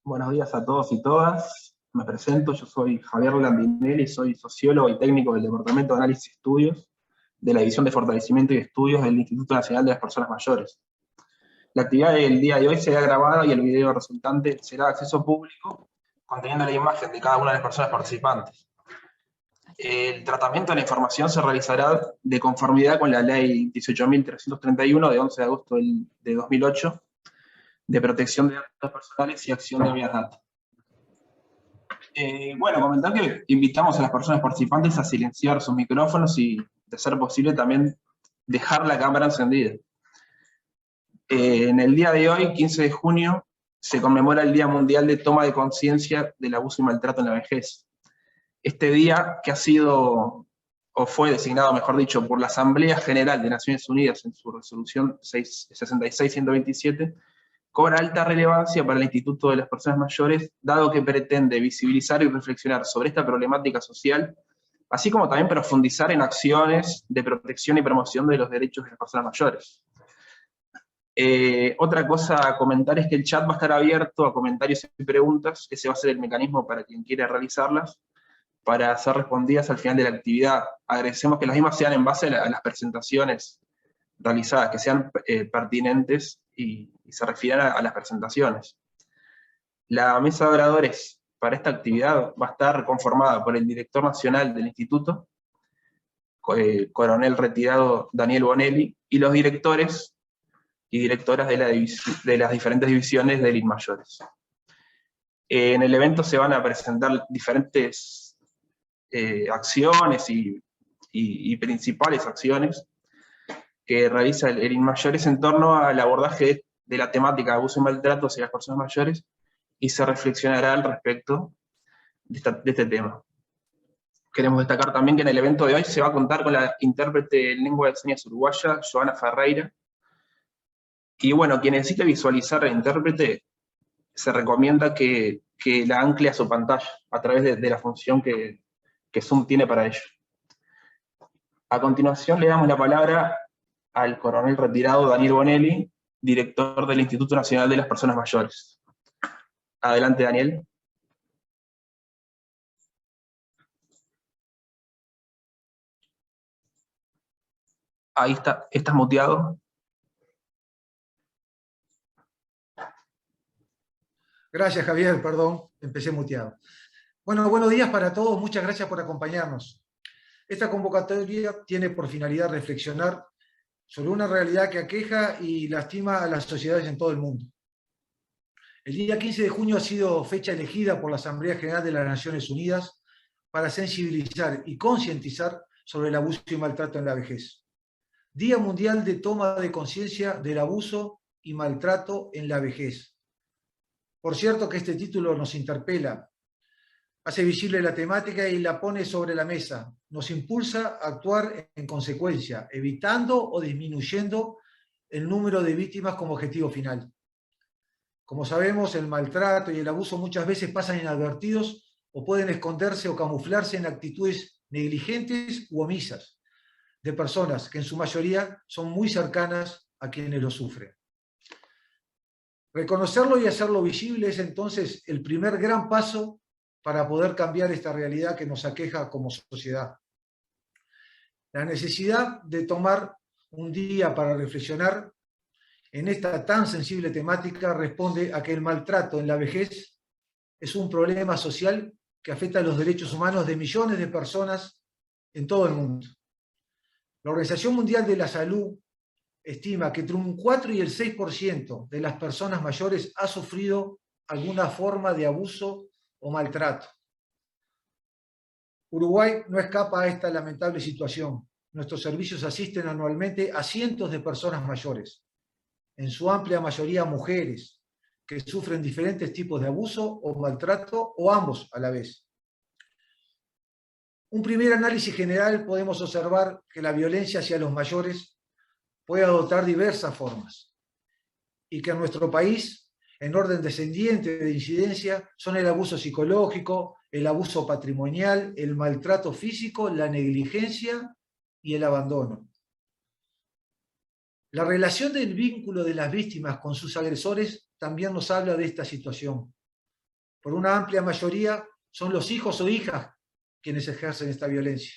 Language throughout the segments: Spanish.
Buenos días a todos y todas. Me presento, yo soy Javier Landinelli, soy sociólogo y técnico del Departamento de Análisis y Estudios de la División de Fortalecimiento y Estudios del Instituto Nacional de las Personas Mayores. La actividad del día de hoy será grabada y el video resultante será de acceso público, conteniendo la imagen de cada una de las personas participantes. El tratamiento de la información se realizará de conformidad con la Ley 18.331 de 11 de agosto de 2008, de protección de datos personales y acción de obvias data. Bueno, comentar que invitamos a las personas participantes a silenciar sus micrófonos y, de ser posible, también dejar la cámara encendida. En el día de hoy, 15 de junio, se conmemora el Día Mundial de Toma de Conciencia del Abuso y Maltrato en la Vejez. Este día, que ha sido, o fue designado, mejor dicho, por la Asamblea General de Naciones Unidas en su resolución 66-127, cobra alta relevancia para el Instituto de las Personas Mayores, dado que pretende visibilizar y reflexionar sobre esta problemática social, así como también profundizar en acciones de protección y promoción de los derechos de las personas mayores. Otra cosa a comentar es que el chat va a estar abierto a comentarios y preguntas. Ese va a ser el mecanismo para quien quiera realizarlas, para ser respondidas al final de la actividad. Agradecemos que las mismas sean en base a las presentaciones realizadas, que sean pertinentes y se refieran a las presentaciones. La mesa de oradores para esta actividad va a estar conformada por el director nacional del instituto, coronel retirado Daniel Bonelli, y los directores y directoras de las diferentes divisiones del INMAYORES. En el evento se van a presentar diferentes acciones y principales acciones que realiza el INMAYORES en torno al abordaje de la temática de abuso y maltrato hacia las personas mayores, y se reflexionará al respecto de este tema. Queremos destacar también que en el evento de hoy se va a contar con la intérprete en lengua de señas uruguaya, Joana Ferreira, y bueno, quien necesite visualizar al intérprete, se recomienda que la ancle a su pantalla, a través de la función que Zoom tiene para ello. A continuación le damos la palabra al coronel retirado Daniel Bonelli, director del Instituto Nacional de las Personas Mayores. Adelante, Daniel. Ahí está, estás muteado. Gracias, Javier, perdón, empecé muteado. Bueno, buenos días para todos, muchas gracias por acompañarnos. Esta convocatoria tiene por finalidad reflexionar sobre una realidad que aqueja y lastima a las sociedades en todo el mundo. El día 15 de junio ha sido fecha elegida por la Asamblea General de las Naciones Unidas para sensibilizar y concientizar sobre el abuso y maltrato en la vejez. Día Mundial de Toma de Conciencia del Abuso y Maltrato en la Vejez. Por cierto que este título nos interpela, hace visible la temática y la pone sobre la mesa, nos impulsa a actuar en consecuencia, evitando o disminuyendo el número de víctimas como objetivo final. Como sabemos, el maltrato y el abuso muchas veces pasan inadvertidos o pueden esconderse o camuflarse en actitudes negligentes u omisas de personas que en su mayoría son muy cercanas a quienes lo sufren. Reconocerlo y hacerlo visible es entonces el primer gran paso para poder cambiar esta realidad que nos aqueja como sociedad. La necesidad de tomar un día para reflexionar en esta tan sensible temática responde a que el maltrato en la vejez es un problema social que afecta a los derechos humanos de millones de personas en todo el mundo. La Organización Mundial de la Salud estima que entre un 4 y el 6% de las personas mayores ha sufrido alguna forma de abuso o maltrato. Uruguay no escapa a esta lamentable situación. Nuestros servicios asisten anualmente a cientos de personas mayores, en su amplia mayoría mujeres, que sufren diferentes tipos de abuso o maltrato, o ambos a la vez. Un primer análisis general podemos observar que la violencia hacia los mayores puede adoptar diversas formas, y que en nuestro país, en orden descendiente de incidencia, son el abuso psicológico, el abuso patrimonial, el maltrato físico, la negligencia y el abandono. La relación del vínculo de las víctimas con sus agresores también nos habla de esta situación. por una amplia mayoría, son los hijos o hijas quienes ejercen esta violencia,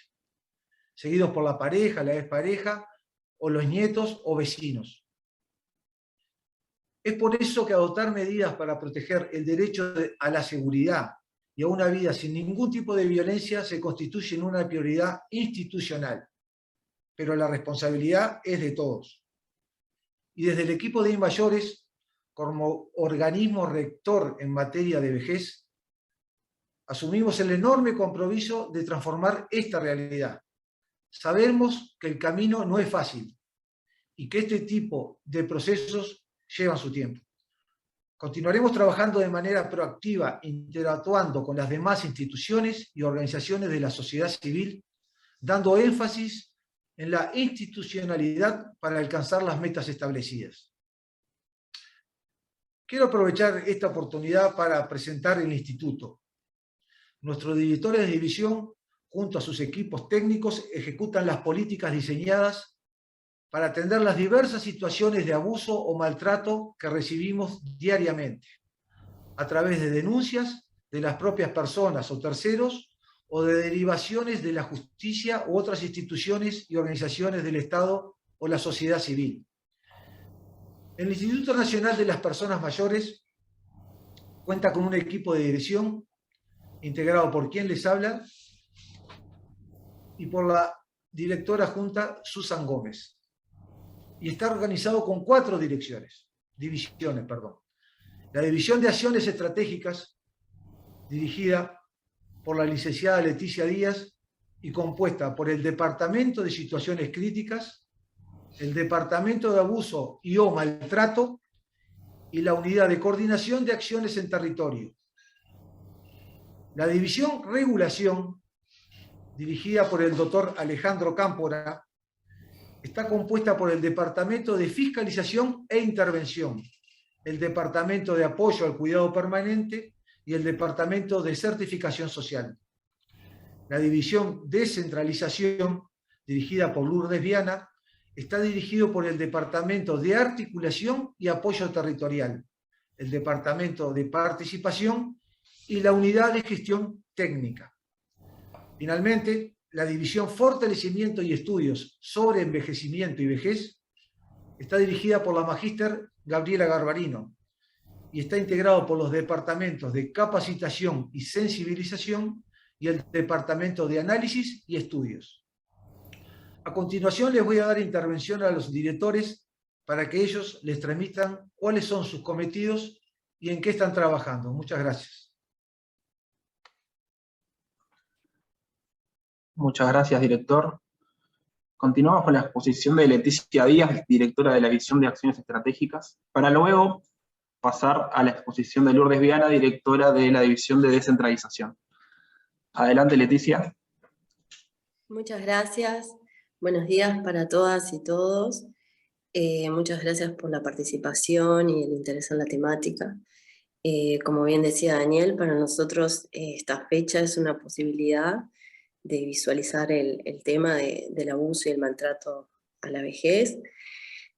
seguidos por la pareja, la expareja, o los nietos o vecinos. Es por eso que adoptar medidas para proteger el derecho a la seguridad y a una vida sin ningún tipo de violencia se constituye en una prioridad institucional, pero la responsabilidad es de todos. Y desde el equipo de Inmayores, como organismo rector en materia de vejez, asumimos el enorme compromiso de transformar esta realidad. Sabemos que el camino no es fácil y que este tipo de procesos llevan su tiempo. Continuaremos trabajando de manera proactiva, interactuando con las demás instituciones y organizaciones de la sociedad civil, dando énfasis en la institucionalidad para alcanzar las metas establecidas. Quiero aprovechar esta oportunidad para presentar el instituto. Nuestros directores de división, junto a sus equipos técnicos, ejecutan las políticas diseñadas para atender las diversas situaciones de abuso o maltrato que recibimos diariamente, a través de denuncias de las propias personas o terceros, o de derivaciones de la justicia u otras instituciones y organizaciones del Estado o la sociedad civil. El Instituto Nacional de las Personas Mayores cuenta con un equipo de dirección integrado por quien les habla y por la directora adjunta Susan Gómez. Y está organizado con 4 divisiones. La División de Acciones Estratégicas, dirigida por la licenciada Leticia Díaz y compuesta por el Departamento de Situaciones Críticas, el Departamento de Abuso y o Maltrato y la Unidad de Coordinación de Acciones en Territorio. La División Regulación, dirigida por el doctor Alejandro Cámpora, está compuesta por el Departamento de Fiscalización e Intervención, el Departamento de Apoyo al Cuidado Permanente y el Departamento de Certificación Social. La División Descentralización, dirigida por Lourdes Viana, está dirigido por el Departamento de Articulación y Apoyo Territorial, el Departamento de Participación y la Unidad de Gestión Técnica. Finalmente, la División Fortalecimiento y Estudios sobre Envejecimiento y Vejez está dirigida por la magíster Gabriela Garbarino y está integrado por los departamentos de Capacitación y Sensibilización y el Departamento de Análisis y Estudios. A continuación les voy a dar intervención a los directores para que ellos les transmitan cuáles son sus cometidos y en qué están trabajando. Muchas gracias. Muchas gracias, director. Continuamos con la exposición de Leticia Díaz, directora de la División de Acciones Estratégicas, para luego pasar a la exposición de Lourdes Viana, directora de la División de Descentralización. Adelante, Leticia. Muchas gracias. Buenos días para todas y todos. Muchas gracias por la participación y el interés en la temática. Como bien decía Daniel, para nosotros esta fecha es una posibilidad de visualizar el tema del abuso y el maltrato a la vejez,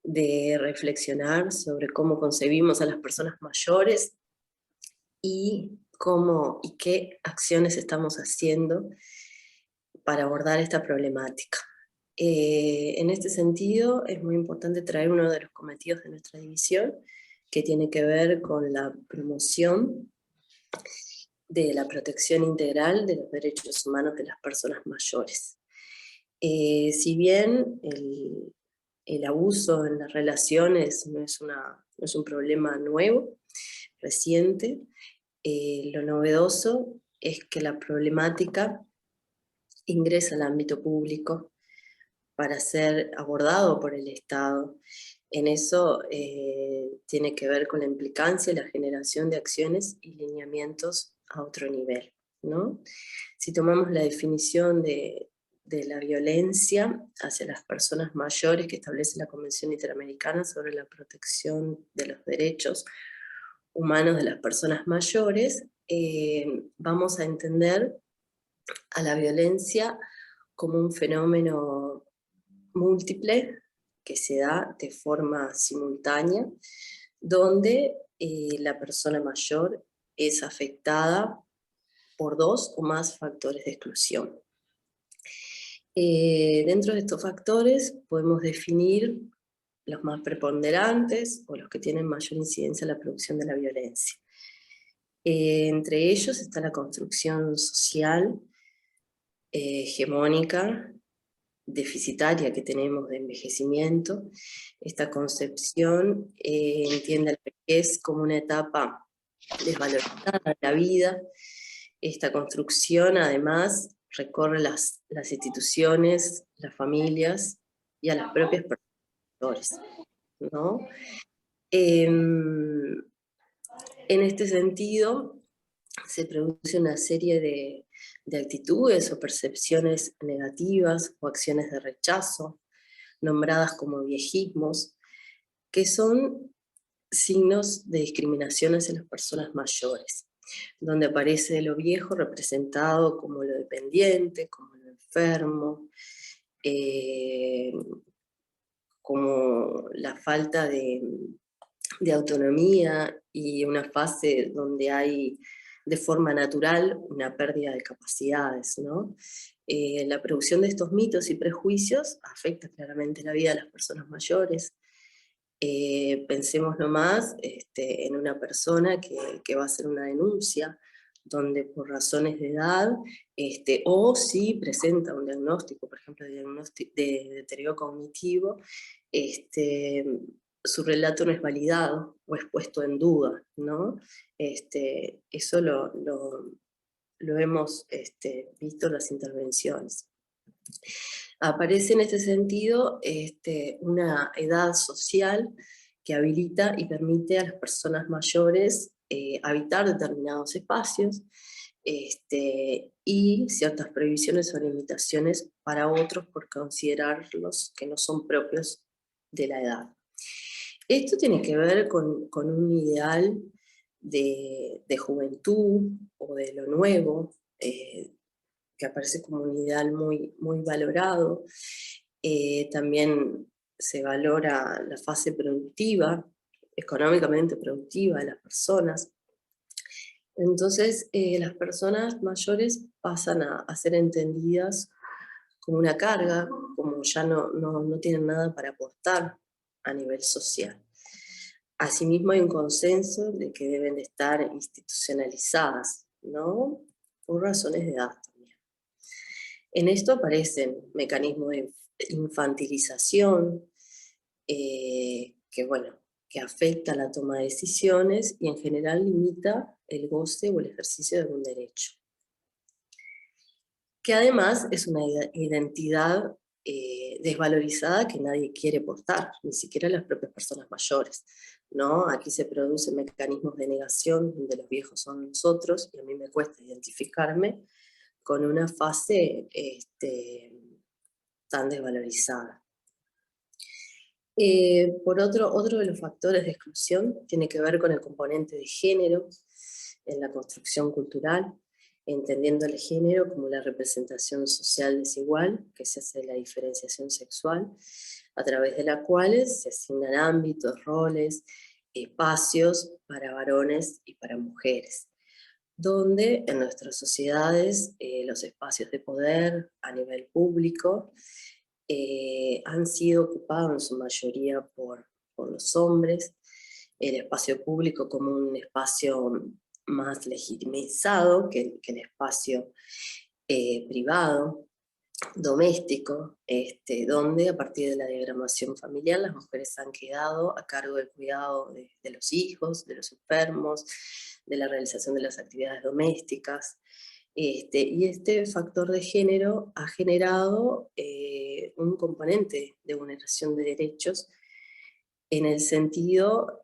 de reflexionar sobre cómo concebimos a las personas mayores y cómo y qué acciones estamos haciendo para abordar esta problemática. En este sentido, es muy importante traer uno de los cometidos de nuestra división, que tiene que ver con la promoción de la protección integral de los derechos humanos de las personas mayores. Si bien el abuso en las relaciones no es un problema nuevo, reciente, lo novedoso es que la problemática ingresa al ámbito público para ser abordado por el Estado. En eso tiene que ver con la implicancia y la generación de acciones y lineamientos a otro nivel, ¿no? Si tomamos la definición de la violencia hacia las personas mayores que establece la Convención Interamericana sobre la protección de los derechos humanos de las personas mayores, vamos a entender a la violencia como un fenómeno múltiple que se da de forma simultánea, donde la persona mayor es afectada por 2 o más factores de exclusión. Dentro de estos factores podemos definir los más preponderantes o los que tienen mayor incidencia en la producción de la violencia. Entre ellos está la construcción social hegemónica, deficitaria que tenemos de envejecimiento. Esta concepción entiende la vejez como una etapa desvalorizada de la vida. Esta construcción además recorre las instituciones, las familias y a las propias personas, ¿no? En este sentido, se produce una serie de actitudes o percepciones negativas o acciones de rechazo, nombradas como viejismos, que son signos de discriminación hacia las personas mayores, donde aparece lo viejo representado como lo dependiente, como lo enfermo, como la falta de autonomía y una fase donde hay de forma natural una pérdida de capacidades, ¿no? La producción de estos mitos y prejuicios afecta claramente la vida de las personas mayores. Pensemos nomás en una persona que va a hacer una denuncia, donde por razones de edad, o si presenta un diagnóstico, por ejemplo, de deterioro cognitivo, su relato no es validado o es puesto en duda, ¿no? Eso lo hemos visto en las intervenciones. Aparece en este sentido una edad social que habilita y permite a las personas mayores habitar determinados espacios, y ciertas prohibiciones o limitaciones para otros por considerarlos que no son propios de la edad. Esto tiene que ver con un ideal de juventud o de lo nuevo, que aparece como un ideal muy, muy valorado. También se valora la fase productiva, económicamente productiva de las personas. Entonces, las personas mayores pasan a ser entendidas como una carga, como ya no tienen nada para aportar a nivel social. Asimismo, hay un consenso de que deben de estar institucionalizadas, ¿no? Por razones de edad también. En esto aparecen mecanismos de infantilización, que afecta la toma de decisiones y en general limita el goce o el ejercicio de algún derecho. Que además es una identidad desvalorizada que nadie quiere portar, ni siquiera las propias personas mayores, ¿no? Aquí se producen mecanismos de negación donde los viejos son nosotros y a mí me cuesta identificarme con una fase tan desvalorizada. Otro de los factores de exclusión tiene que ver con el componente de género en la construcción cultural, entendiendo el género como la representación social desigual que se hace de la diferenciación sexual, a través de la cual se asignan ámbitos, roles, espacios para varones y para mujeres, donde en nuestras sociedades los espacios de poder a nivel público han sido ocupados en su mayoría por los hombres, el espacio público como un espacio más legitimizado que el espacio privado, doméstico, donde a partir de la diagramación familiar las mujeres han quedado a cargo del cuidado de los hijos, de los enfermos, de la realización de las actividades domésticas. Y este factor de género ha generado un componente de vulneración de derechos en el sentido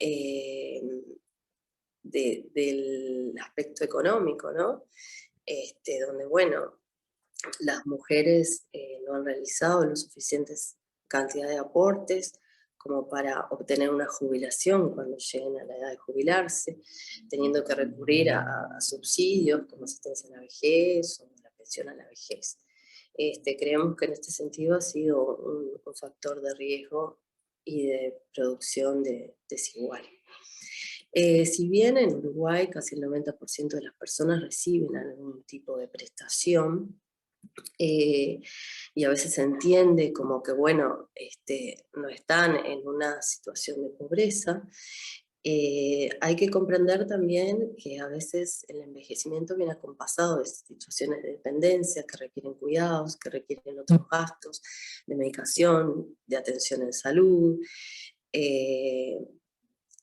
del aspecto económico, ¿no? Donde, bueno, las mujeres no han realizado la suficiente cantidad de aportes como para obtener una jubilación cuando lleguen a la edad de jubilarse, teniendo que recurrir a subsidios como asistencia a la vejez o la pensión a la vejez. Creemos que en este sentido ha sido un factor de riesgo y de producción desigual. Si bien en Uruguay casi el 90% de las personas reciben algún tipo de prestación, y a veces se entiende como que, bueno, no están en una situación de pobreza, hay que comprender también que a veces el envejecimiento viene acompasado de situaciones de dependencia que requieren cuidados, que requieren otros gastos de medicación, de atención en salud,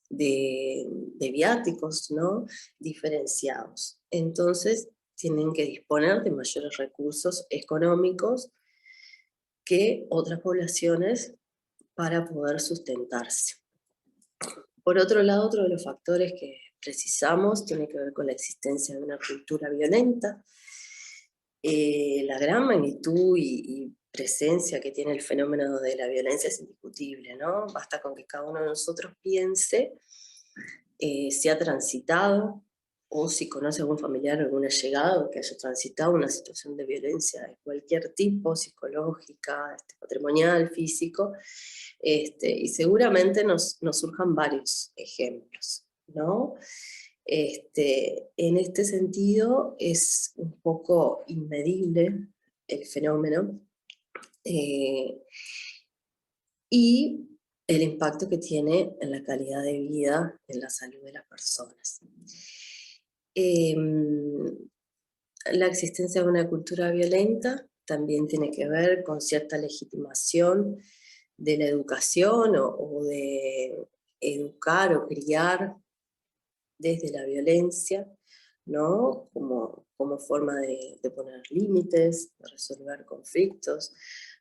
de viáticos, ¿no?, diferenciados. Entonces, tienen que disponer de mayores recursos económicos que otras poblaciones para poder sustentarse. Por otro lado, otro de los factores que precisamos tiene que ver con la existencia de una cultura violenta. La gran magnitud y presencia que tiene el fenómeno de la violencia es indiscutible, ¿no? Basta con que cada uno de nosotros piense si ha transitado o si conoce a algún familiar o algún allegado que haya transitado una situación de violencia de cualquier tipo, psicológica, patrimonial, físico, y seguramente nos surjan varios ejemplos, ¿no? En este sentido es un poco inmedible el fenómeno, y el impacto que tiene en la calidad de vida, en la salud de las personas. La existencia de una cultura violenta también tiene que ver con cierta legitimación de la educación o de educar o criar desde la violencia, ¿no? Como forma de poner límites, de resolver conflictos,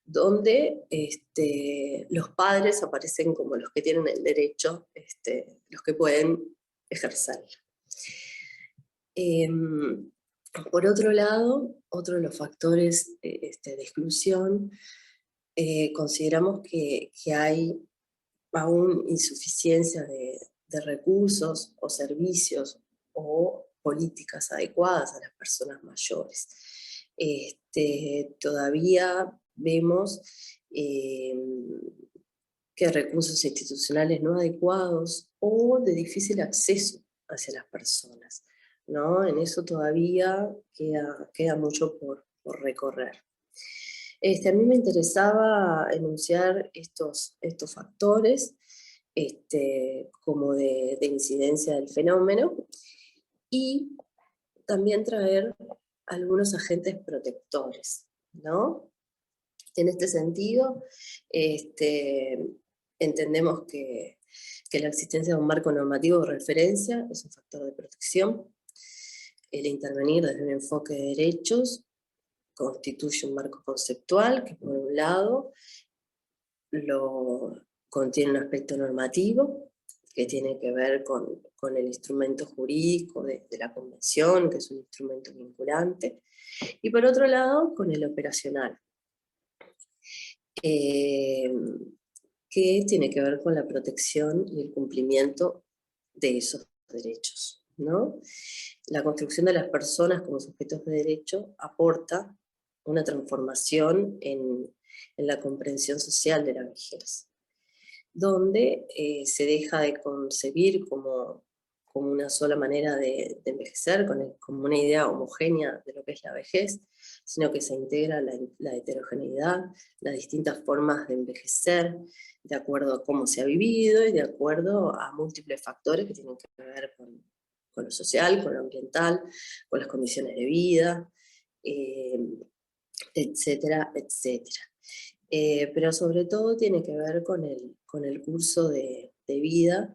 donde los padres aparecen como los que tienen el derecho, los que pueden ejercerlo. Por otro lado, otro de los factores de exclusión, consideramos que hay aún insuficiencia de recursos o servicios o políticas adecuadas a las personas mayores. Todavía vemos que recursos institucionales no adecuados o de difícil acceso hacia las personas, ¿no? En eso todavía queda mucho por recorrer. A mí me interesaba enunciar estos factores como de incidencia del fenómeno, y también traer algunos agentes protectores, ¿no? En este sentido, entendemos que la existencia de un marco normativo de referencia es un factor de protección. El intervenir desde un enfoque de derechos constituye un marco conceptual que, por un lado, contiene un aspecto normativo que tiene que ver con el instrumento jurídico de la convención, que es un instrumento vinculante, y por otro lado, con el operacional, que tiene que ver con la protección y el cumplimiento de esos derechos, ¿no? La construcción de las personas como sujetos de derecho aporta una transformación en la comprensión social de la vejez, donde se deja de concebir como una sola manera de envejecer, como una idea homogénea de lo que es la vejez, sino que se integra la heterogeneidad, las distintas formas de envejecer, de acuerdo a cómo se ha vivido y de acuerdo a múltiples factores que tienen que ver con lo social, con lo ambiental, con las condiciones de vida, etcétera, etcétera. Pero sobre todo tiene que ver con el curso de vida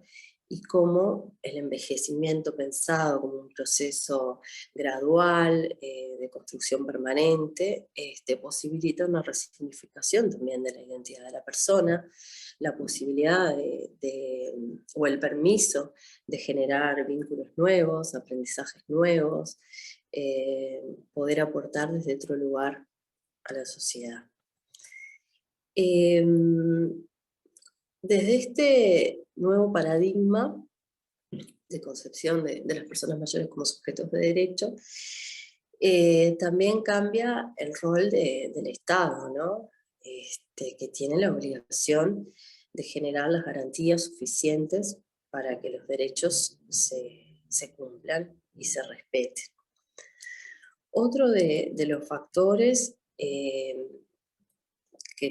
y cómo el envejecimiento pensado como un proceso gradual, de construcción permanente, posibilita una resignificación también de la identidad de la persona, la posibilidad o el permiso de generar vínculos nuevos, aprendizajes nuevos, poder aportar desde otro lugar a la sociedad. Desde este nuevo paradigma de concepción de las personas mayores como sujetos de derecho, también cambia el rol del Estado, ¿no? Que tiene la obligación de generar las garantías suficientes para que los derechos se cumplan y se respeten. Otro de los factores que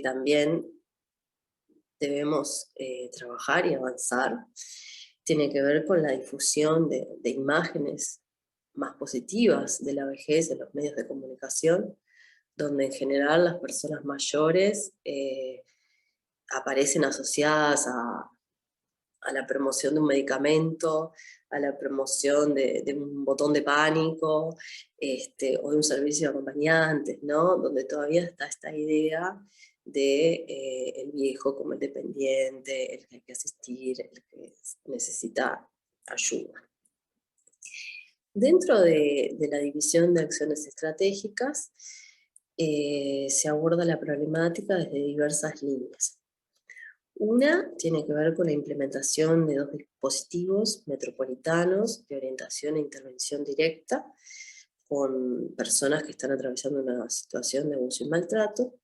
también debemos trabajar y avanzar tiene que ver con la difusión de imágenes más positivas de la vejez en los medios de comunicación, donde en general las personas mayores aparecen asociadas a la promoción de un medicamento, a la promoción de un botón de pánico, o de un servicio de acompañantes, ¿no? Donde todavía está esta idea de el viejo como el dependiente, el que hay que asistir, el que necesita ayuda. Dentro de la división de acciones estratégicas, se aborda la problemática desde diversas líneas. Una tiene que ver con la implementación de 2 dispositivos metropolitanos de orientación e intervención directa con personas que están atravesando una situación de abuso y maltrato,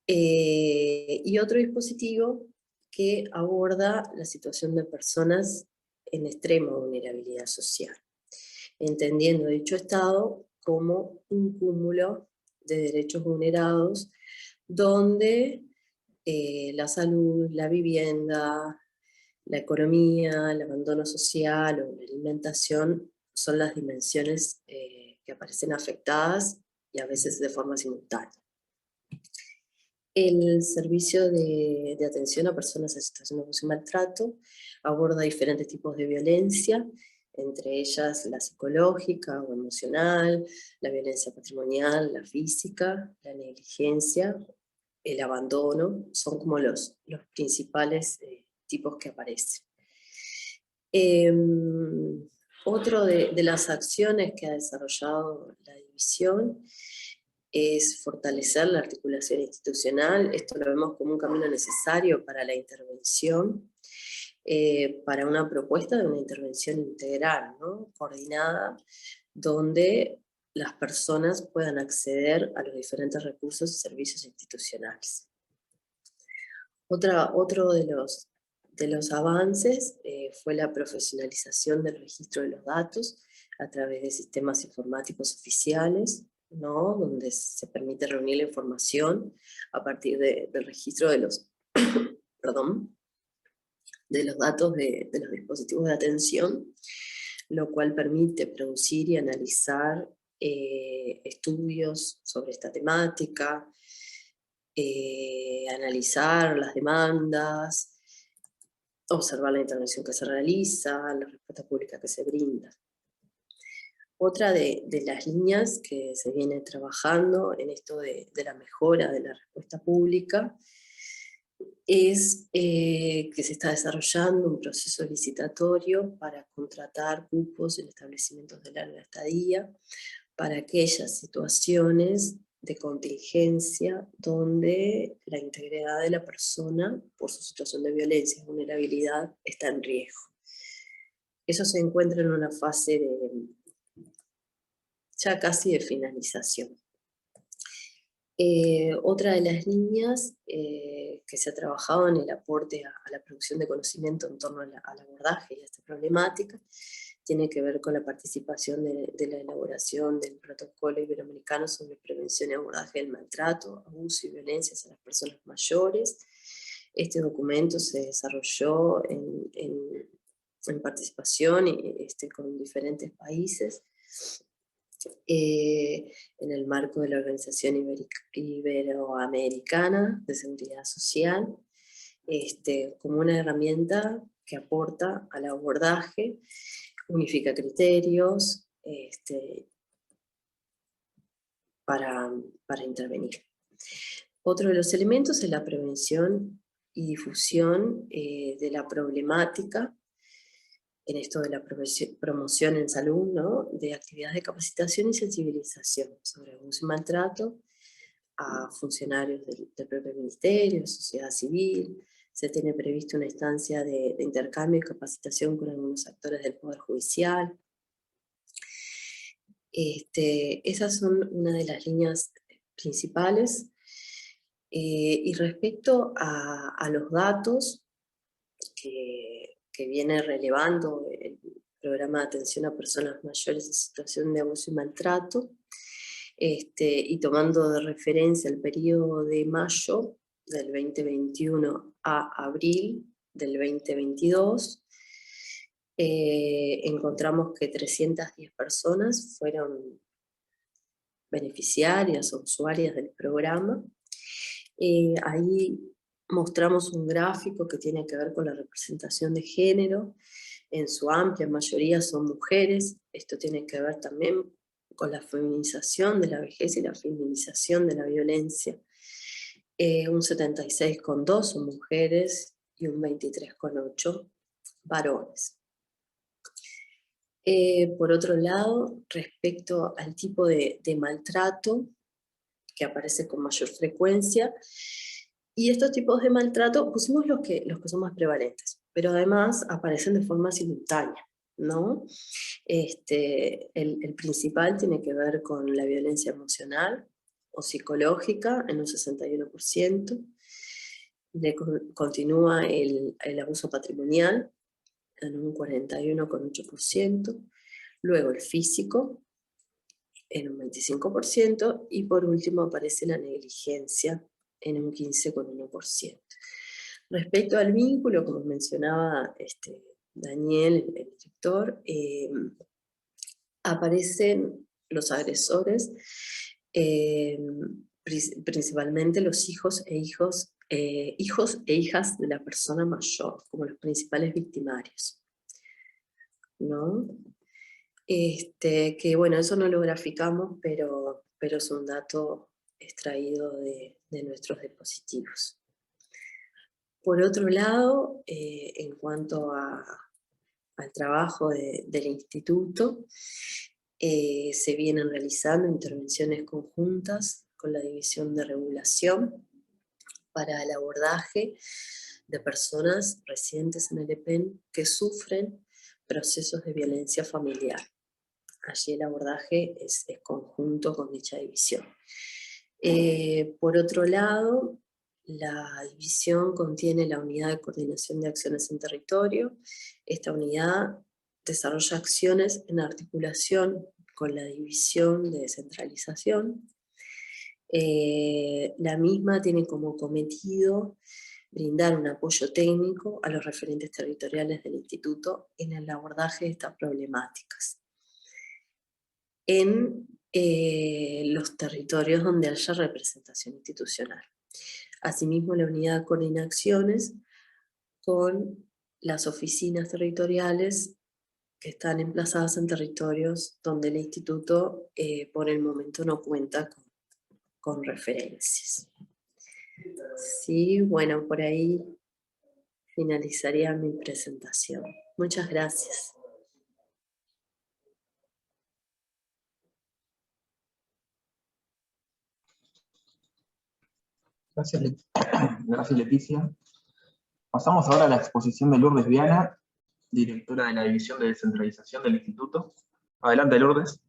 y otro dispositivo que aborda la situación de personas en extrema vulnerabilidad social, entendiendo dicho estado como un cúmulo de derechos vulnerados donde la salud, la vivienda, la economía, el abandono social o la alimentación son las dimensiones que aparecen afectadas y a veces de forma simultánea. El servicio de atención a personas en situación de abuso y maltrato aborda diferentes tipos de violencia, entre ellas la psicológica o emocional, la violencia patrimonial, la física, la negligencia, el abandono, son como los principales tipos que aparecen. Otro de las acciones que ha desarrollado la división es fortalecer la articulación institucional. Esto lo vemos como un camino necesario para la intervención, para una propuesta de una intervención integral, ¿no? Coordinada, donde las personas puedan acceder a los diferentes recursos y servicios institucionales. Otro de los avances fue la profesionalización del registro de los datos a través de sistemas informáticos oficiales, ¿no? Donde se permite reunir la información a partir del registro de los, de los datos de los dispositivos de atención, lo cual permite producir y analizar estudios sobre esta temática, analizar las demandas, observar la intervención que se realiza, la respuesta pública que se brinda. Otra de las líneas que se viene trabajando en esto de la mejora de la respuesta pública es que se está desarrollando un proceso licitatorio para contratar cupos en establecimientos de larga estadía para aquellas situaciones de contingencia donde la integridad de la persona, por su situación de violencia y vulnerabilidad, está en riesgo. Eso se encuentra en una fase ya casi de finalización. Otra de las líneas que se ha trabajado en el aporte a la producción de conocimiento en torno al abordaje y a esta problemática tiene que ver con la participación de la elaboración del protocolo iberoamericano sobre prevención y abordaje del maltrato, abuso y violencia hacia las personas mayores. Este documento se desarrolló en participación con diferentes países, en el marco de la Organización Iberoamericana de Seguridad Social, como una herramienta que aporta al abordaje, unifica criterios para intervenir. Otro de los elementos es la prevención y difusión de la problemática, en esto de la promoción en salud, ¿no? De actividades de capacitación y sensibilización sobre abuso y maltrato a funcionarios del propio ministerio, sociedad civil. Se tiene previsto una instancia de intercambio y capacitación con algunos actores del Poder Judicial. Esas son una de las líneas principales. Y respecto a los datos que que viene relevando el programa de atención a personas mayores en situación de abuso y maltrato, y tomando de referencia el periodo de mayo del 2021 a abril del 2022, encontramos que 310 personas fueron beneficiarias o usuarias del programa. Ahí mostramos un gráfico que tiene que ver con la representación de género. En su amplia mayoría son mujeres. Esto tiene que ver también con la feminización de la vejez y la feminización de la violencia. Un 76,2 son mujeres y un 23,8 varones. Por otro lado, respecto al tipo de maltrato que aparece con mayor frecuencia, y estos tipos de maltrato pusimos los que son más prevalentes, pero además aparecen de forma simultánea, ¿no? El principal tiene que ver con la violencia emocional o psicológica en un 61%, continúa el abuso patrimonial en un 41,8%, luego el físico en un 25%, y por último aparece la negligencia en un 15,1%. Respecto al vínculo, como mencionaba Daniel, el director, aparecen los agresores, principalmente los hijos e hijas de la persona mayor, como los principales victimarios, ¿no? Que bueno, eso no lo graficamos, pero es un dato extraído de nuestros dispositivos. Por otro lado, en cuanto al trabajo del instituto, se vienen realizando intervenciones conjuntas con la División de Regulación para el abordaje de personas residentes en el EPEN que sufren procesos de violencia familiar. Allí el abordaje es conjunto con dicha división. Por otro lado, la división contiene la Unidad de Coordinación de Acciones en Territorio. Esta unidad desarrolla acciones en articulación con la División de Descentralización. La misma tiene como cometido brindar un apoyo técnico a los referentes territoriales del instituto en el abordaje de estas problemáticas en los territorios donde haya representación institucional. Asimismo, la unidad coordina acciones con las oficinas territoriales que están emplazadas en territorios donde el instituto por el momento no cuenta con referencias. Sí, bueno, por ahí finalizaría mi presentación. Muchas gracias. Gracias, Leticia. Pasamos ahora a la exposición de Lourdes Viana, directora de la División de Descentralización del Instituto. Adelante, Lourdes.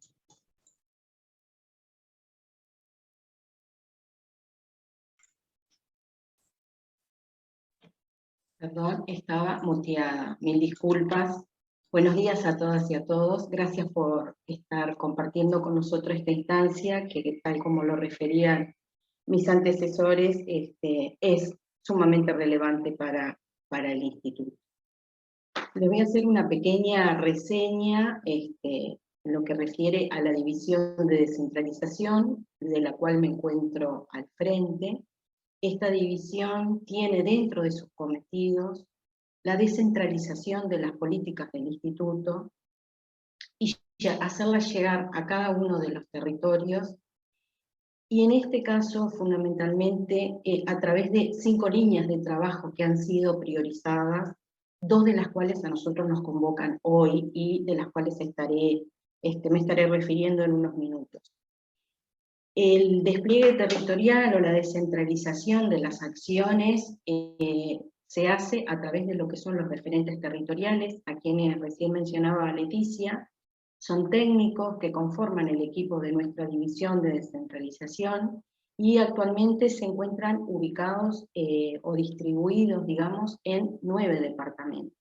Perdón, estaba muteada. Mil disculpas. Buenos días a todas y a todos. Gracias por estar compartiendo con nosotros esta instancia, que tal como lo referían mis antecesores, es sumamente relevante para el Instituto. Les voy a hacer una pequeña reseña en lo que refiere a la División de Descentralización, de la cual me encuentro al frente. Esta división tiene dentro de sus cometidos la descentralización de las políticas del Instituto y hacerlas llegar a cada uno de los territorios, y en este caso fundamentalmente a través de 5 líneas de trabajo que han sido priorizadas, 2 de las cuales a nosotros nos convocan hoy y de las cuales me estaré refiriendo en unos minutos. El despliegue territorial o la descentralización de las acciones se hace a través de lo que son los referentes territoriales, a quienes recién mencionaba Leticia. Son técnicos que conforman el equipo de nuestra división de descentralización y actualmente se encuentran ubicados o distribuidos, digamos, en 9 departamentos.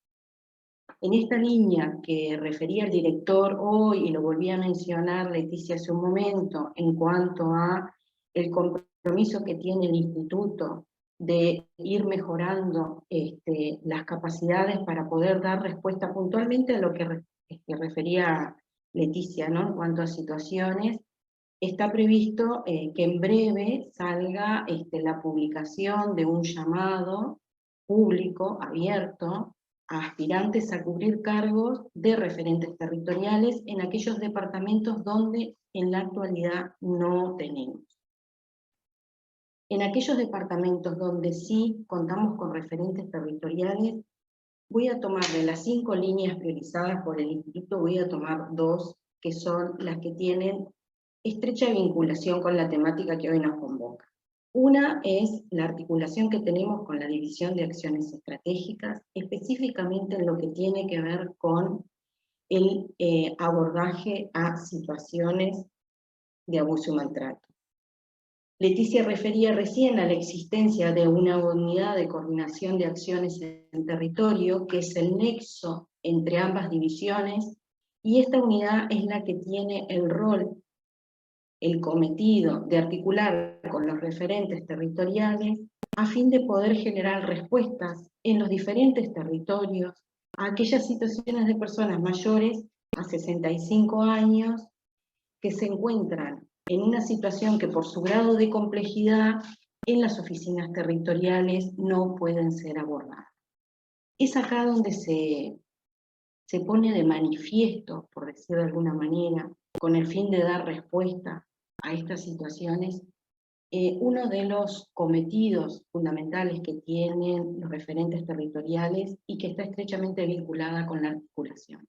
En esta línea que refería el director hoy, y lo volví a mencionar Leticia hace un momento, en cuanto a el compromiso que tiene el instituto de ir mejorando las capacidades para poder dar respuesta puntualmente a lo que refería Leticia, ¿no? En cuanto a situaciones, está previsto que en breve salga la publicación de un llamado público, abierto, a aspirantes a cubrir cargos de referentes territoriales en aquellos departamentos donde en la actualidad no tenemos. En aquellos departamentos donde sí contamos con referentes territoriales, voy a tomar de las 5 líneas priorizadas por el instituto, voy a tomar 2, que son las que tienen estrecha vinculación con la temática que hoy nos convoca. Una es la articulación que tenemos con la División de Acciones Estratégicas, específicamente en lo que tiene que ver con el abordaje a situaciones de abuso y maltrato. Leticia refería recién a la existencia de una unidad de coordinación de acciones en territorio, que es el nexo entre ambas divisiones, y esta unidad es la que tiene el rol, el cometido de articular con los referentes territoriales a fin de poder generar respuestas en los diferentes territorios a aquellas situaciones de personas mayores a 65 años que se encuentran en una situación que por su grado de complejidad en las oficinas territoriales no pueden ser abordadas. Es acá donde se pone de manifiesto, por decirlo de alguna manera, con el fin de dar respuesta a estas situaciones, uno de los cometidos fundamentales que tienen los referentes territoriales y que está estrechamente vinculada con la articulación.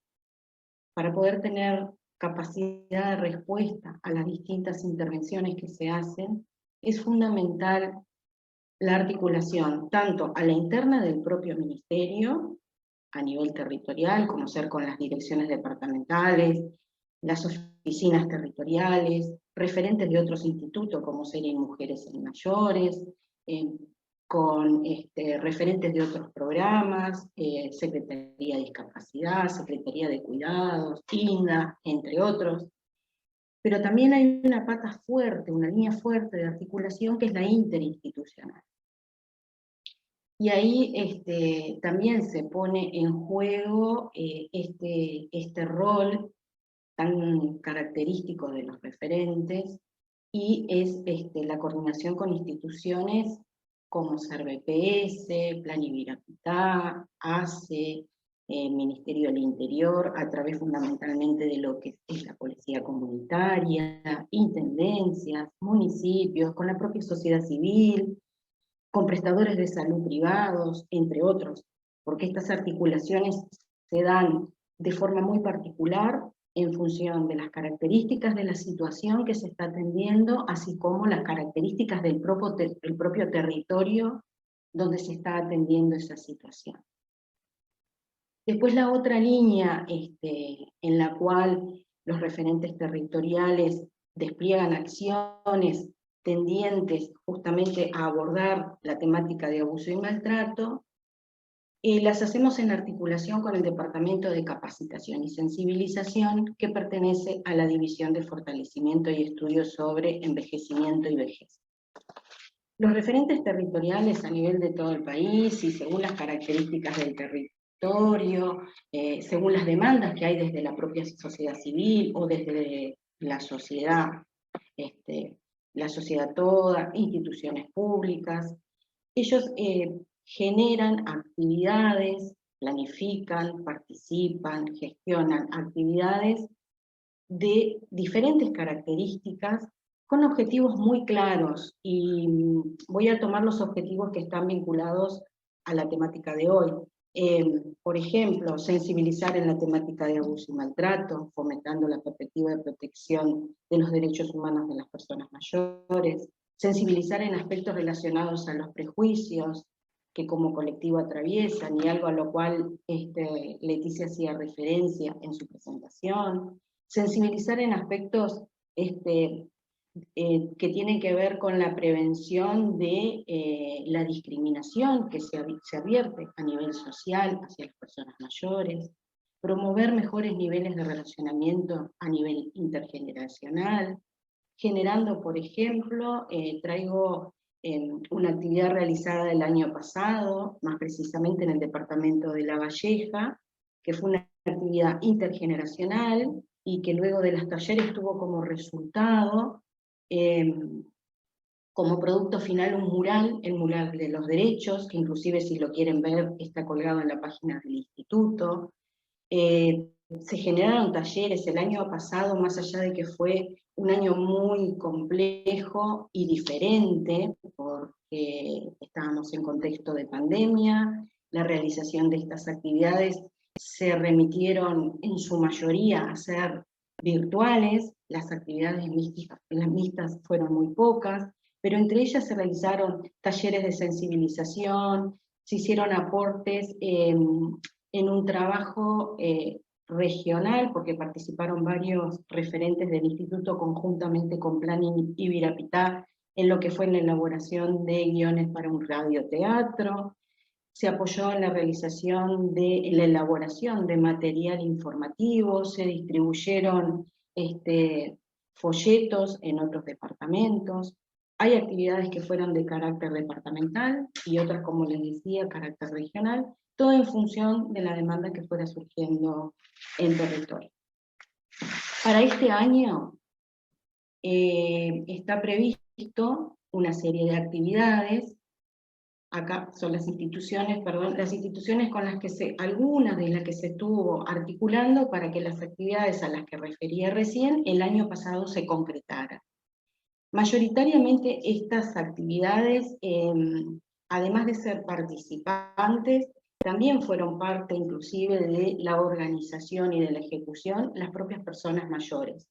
Para poder tener capacidad de respuesta a las distintas intervenciones que se hacen, es fundamental la articulación tanto a la interna del propio ministerio, a nivel territorial, como ser con las direcciones departamentales, las oficinas territoriales, referentes de otros institutos como Serie Mujeres en Mayores, con referentes de otros programas, Secretaría de Discapacidad, Secretaría de Cuidados, INDA, entre otros. Pero también hay una pata fuerte, una línea fuerte de articulación que es la interinstitucional. Y ahí también se pone en juego este rol tan característico de los referentes, y es la coordinación con instituciones como SERVPS, Plan Ibirapitá, ACE, Ministerio del Interior, a través fundamentalmente de lo que es la policía comunitaria, intendencias, municipios, con la propia sociedad civil, con prestadores de salud privados, entre otros, porque estas articulaciones se dan de forma muy particular en función de las características de la situación que se está atendiendo, así como las características del propio territorio donde se está atendiendo esa situación. Después la otra línea en la cual los referentes territoriales despliegan acciones tendientes justamente a abordar la temática de abuso y maltrato, las hacemos en articulación con el Departamento de Capacitación y Sensibilización, que pertenece a la División de Fortalecimiento y Estudios sobre Envejecimiento y Vejez. Los referentes territoriales a nivel de todo el país y según las características del territorio, según las demandas que hay desde la propia sociedad civil o desde la sociedad toda, instituciones públicas, ellos generan actividades, planifican, participan, gestionan actividades de diferentes características con objetivos muy claros, y voy a tomar los objetivos que están vinculados a la temática de hoy. Por ejemplo, sensibilizar en la temática de abuso y maltrato, fomentando la perspectiva de protección de los derechos humanos de las personas mayores, sensibilizar en aspectos relacionados a los prejuicios que como colectivo atraviesan, y algo a lo cual Leticia hacía referencia en su presentación, sensibilizar en aspectos que tiene que ver con la prevención de la discriminación que se advierte a nivel social hacia las personas mayores, promover mejores niveles de relacionamiento a nivel intergeneracional, generando, por ejemplo, traigo una actividad realizada el año pasado, más precisamente en el departamento de La Valleja, que fue una actividad intergeneracional y que luego de los talleres tuvo como resultado, como producto final, un mural, el mural de los derechos, que inclusive si lo quieren ver está colgado en la página del instituto. Se generaron talleres el año pasado, más allá de que fue un año muy complejo y diferente, porque estábamos en contexto de pandemia, la realización de estas actividades se remitieron en su mayoría a ser virtuales, las actividades mixtas fueron muy pocas, pero entre ellas se realizaron talleres de sensibilización, se hicieron aportes en un trabajo regional, porque participaron varios referentes del instituto conjuntamente con Plan Ibirapitá, en lo que fue la elaboración de guiones para un radioteatro. Se apoyó en la realización de la elaboración de material informativo, se distribuyeron folletos en otros departamentos. Hay actividades que fueron de carácter departamental y otras, como les decía, carácter regional, todo en función de la demanda que fuera surgiendo en territorio. Para este año está previsto una serie de actividades. Acá son las instituciones con las que algunas de las que se estuvo articulando para que las actividades a las que refería recién el año pasado se concretaran. Mayoritariamente estas actividades, además de ser participantes, también fueron parte inclusive de la organización y de la ejecución las propias personas mayores.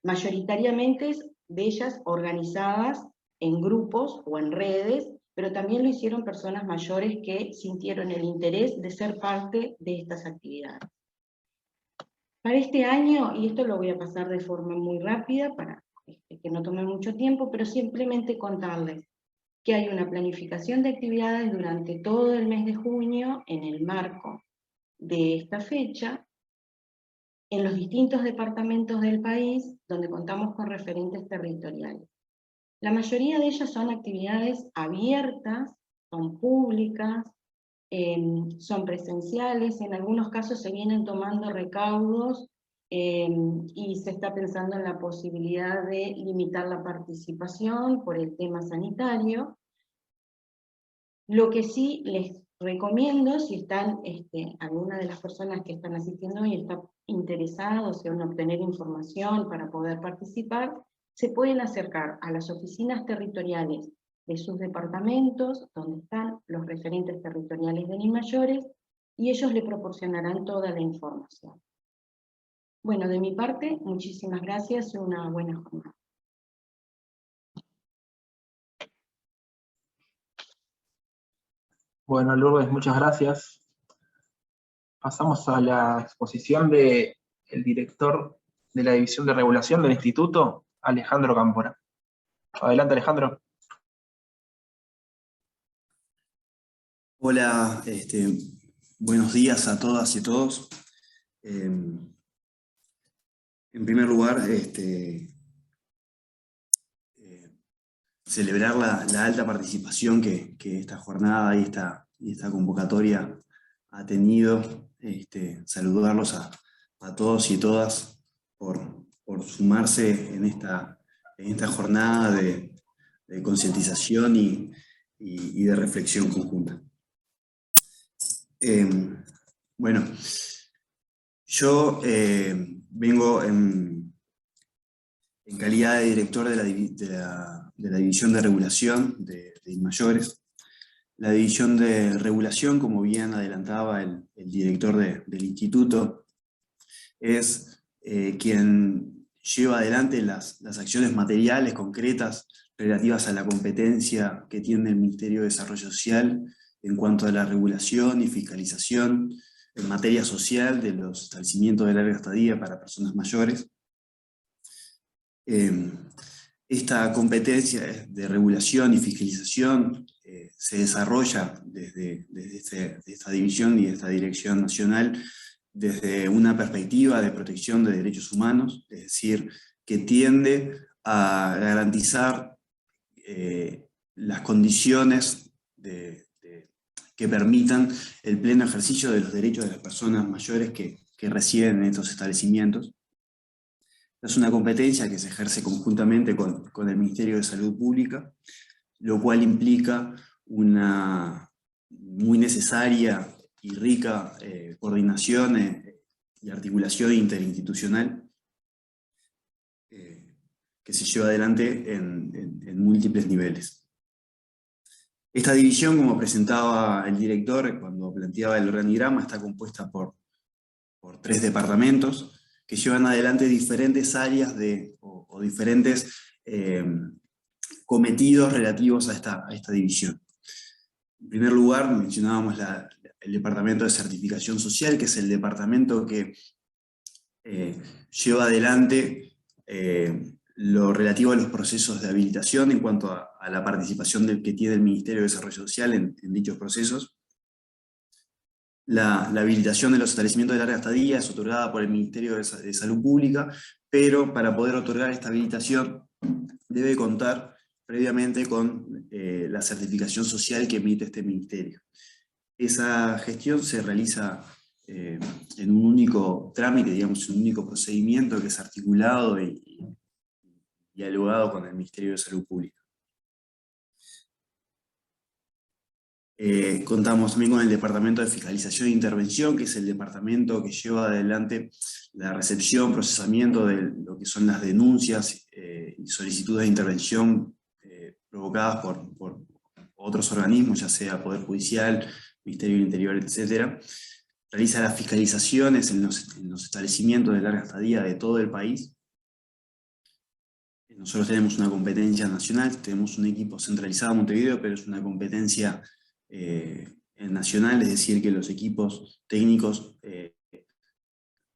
Mayoritariamente de ellas organizadas en grupos o en redes, pero también lo hicieron personas mayores que sintieron el interés de ser parte de estas actividades. Para este año, y esto lo voy a pasar de forma muy rápida para que no tome mucho tiempo, pero simplemente contarles que hay una planificación de actividades durante todo el mes de junio en el marco de esta fecha, en los distintos departamentos del país donde contamos con referentes territoriales. La mayoría de ellas son actividades abiertas, son públicas, son presenciales, en algunos casos se vienen tomando recaudos y se está pensando en la posibilidad de limitar la participación por el tema sanitario. Lo que sí les recomiendo, si están, alguna de las personas que están asistiendo hoy está interesados en obtener información para poder participar, se pueden acercar a las oficinas territoriales de sus departamentos, donde están los referentes territoriales de Mayores, y ellos le proporcionarán toda la información. Bueno, de mi parte, muchísimas gracias y una buena jornada. Bueno, Lourdes, muchas gracias. Pasamos a la exposición del director de la División de Regulación del Instituto, Alejandro Cámpora. Adelante, Alejandro. Hola, buenos días a todas y todos. En primer lugar, celebrar la alta participación que esta jornada y esta convocatoria ha tenido. Saludarlos a todos y todas por sumarse en esta jornada de concientización y de reflexión conjunta. Bueno, yo vengo en calidad de director de la División de Regulación de Mayores. La División de Regulación, como bien adelantaba el director del instituto, es quien lleva adelante las acciones materiales concretas relativas a la competencia que tiene el Ministerio de Desarrollo Social en cuanto a la regulación y fiscalización en materia social de los establecimientos de larga estadía para personas mayores. Esta competencia de regulación y fiscalización se desarrolla desde esta división y esta dirección nacional desde una perspectiva de protección de derechos humanos, es decir, que tiende a garantizar las condiciones que permitan el pleno ejercicio de los derechos de las personas mayores que residen en estos establecimientos. Es una competencia que se ejerce conjuntamente con el Ministerio de Salud Pública, lo cual implica una muy necesaria y rica coordinación y articulación interinstitucional que se lleva adelante en múltiples niveles. Esta división, como presentaba el director cuando planteaba el organigrama, está compuesta por 3 departamentos que llevan adelante diferentes áreas o diferentes cometidos relativos a esta división. En primer lugar, mencionábamos el departamento de certificación social, que es el departamento que lleva adelante lo relativo a los procesos de habilitación en cuanto a la participación que tiene el Ministerio de Desarrollo Social en dichos procesos. La habilitación de los establecimientos de larga estadía es otorgada por el Ministerio de Salud Pública, pero para poder otorgar esta habilitación debe contar previamente con la certificación social que emite este ministerio. Esa gestión se realiza en un único trámite, digamos, en un único procedimiento que es articulado y dialogado con el Ministerio de Salud Pública. Contamos también con el Departamento de Fiscalización e Intervención, que es el departamento que lleva adelante la recepción, procesamiento de lo que son las denuncias y solicitudes de intervención provocadas por otros organismos, ya sea Poder Judicial, Ministerio del Interior, etc. Realiza las fiscalizaciones en los establecimientos de larga estadía de todo el país. Nosotros tenemos una competencia nacional, tenemos un equipo centralizado en Montevideo, pero es una competencia nacional, es decir, que los equipos técnicos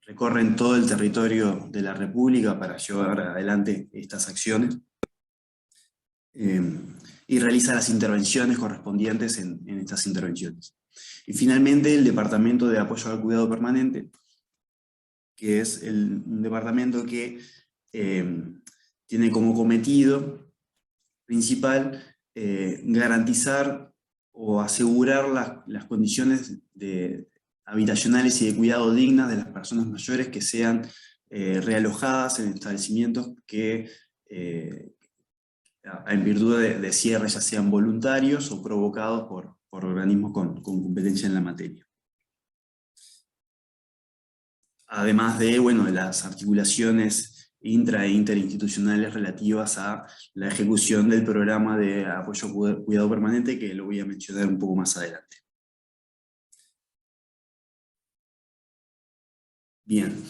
recorren todo el territorio de la República para llevar adelante estas acciones y realiza las intervenciones correspondientes en estas intervenciones. Y finalmente el Departamento de Apoyo al Cuidado Permanente, que es un departamento que tiene como cometido principal garantizar o asegurar las condiciones habitacionales y de cuidado dignas de las personas mayores que sean realojadas en establecimientos que, en virtud de cierre, ya sean voluntarios o provocados por organismos con competencia en la materia. Además de las articulaciones intra e interinstitucionales relativas a la ejecución del programa de apoyo a cuidado permanente, que lo voy a mencionar un poco más adelante. Bien.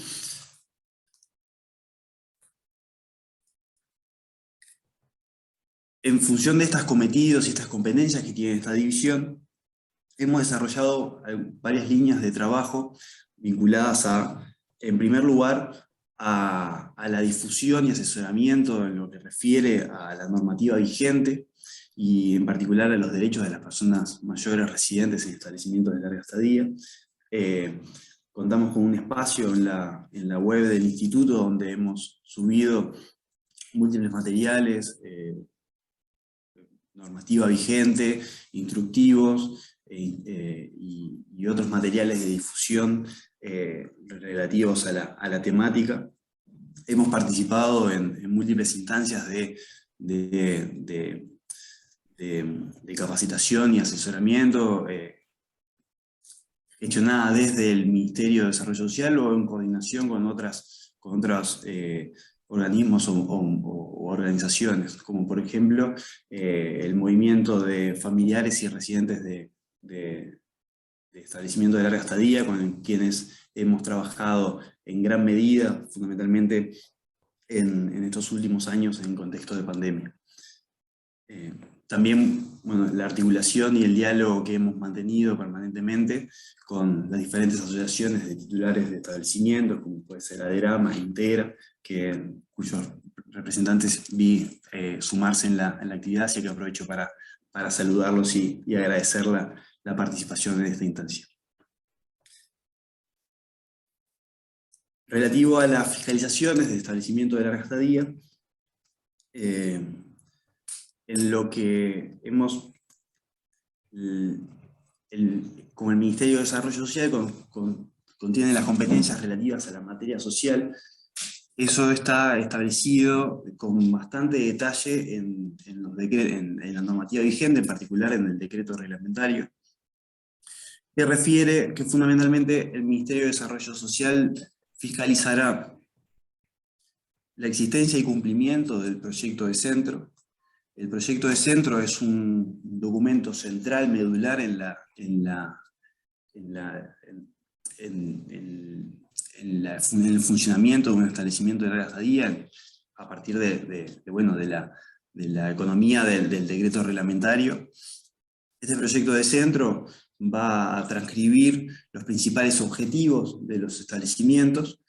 En función de estos cometidos y estas competencias que tiene esta división, hemos desarrollado varias líneas de trabajo vinculadas en primer lugar, a la difusión y asesoramiento en lo que refiere a la normativa vigente y en particular a los derechos de las personas mayores residentes en establecimientos de larga estadía. Contamos con un espacio en la web del instituto donde hemos subido múltiples materiales, normativa vigente, instructivos y otros materiales de difusión relativos a la temática. Hemos participado en múltiples instancias de capacitación y asesoramiento, gestionada desde el Ministerio de Desarrollo Social o en coordinación con otros organismos o organizaciones, como por ejemplo el movimiento de familiares y residentes de establecimientos de larga estadía, con quienes hemos trabajado en gran medida, fundamentalmente en estos últimos años en contexto de pandemia. También la articulación y el diálogo que hemos mantenido permanentemente con las diferentes asociaciones de titulares de establecimientos, como puede ser ADERAMA, Integra, cuyos representantes vi sumarse en la actividad, así que aprovecho para saludarlos y agradecer la participación en esta instancia. Relativo a las fiscalizaciones de establecimiento de larga estadía, en lo que hemos, como el Ministerio de Desarrollo Social contiene las competencias relativas a la materia social, eso está establecido con bastante detalle en la normativa vigente, en particular en el decreto reglamentario, que refiere que fundamentalmente el Ministerio de Desarrollo Social fiscalizará la existencia y cumplimiento del proyecto de centro. El proyecto de centro es un documento central, medular en el funcionamiento de un establecimiento de larga estadía, a partir de la economía del decreto reglamentario. Este proyecto de centro va a transcribir los principales objetivos de los establecimientos,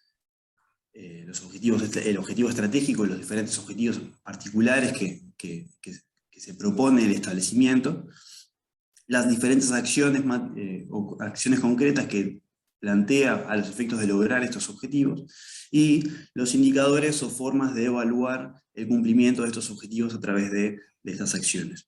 el objetivo estratégico y los diferentes objetivos particulares que se propone el establecimiento, las diferentes acciones o acciones concretas que plantea a los efectos de lograr estos objetivos, y los indicadores o formas de evaluar el cumplimiento de estos objetivos a través de estas acciones.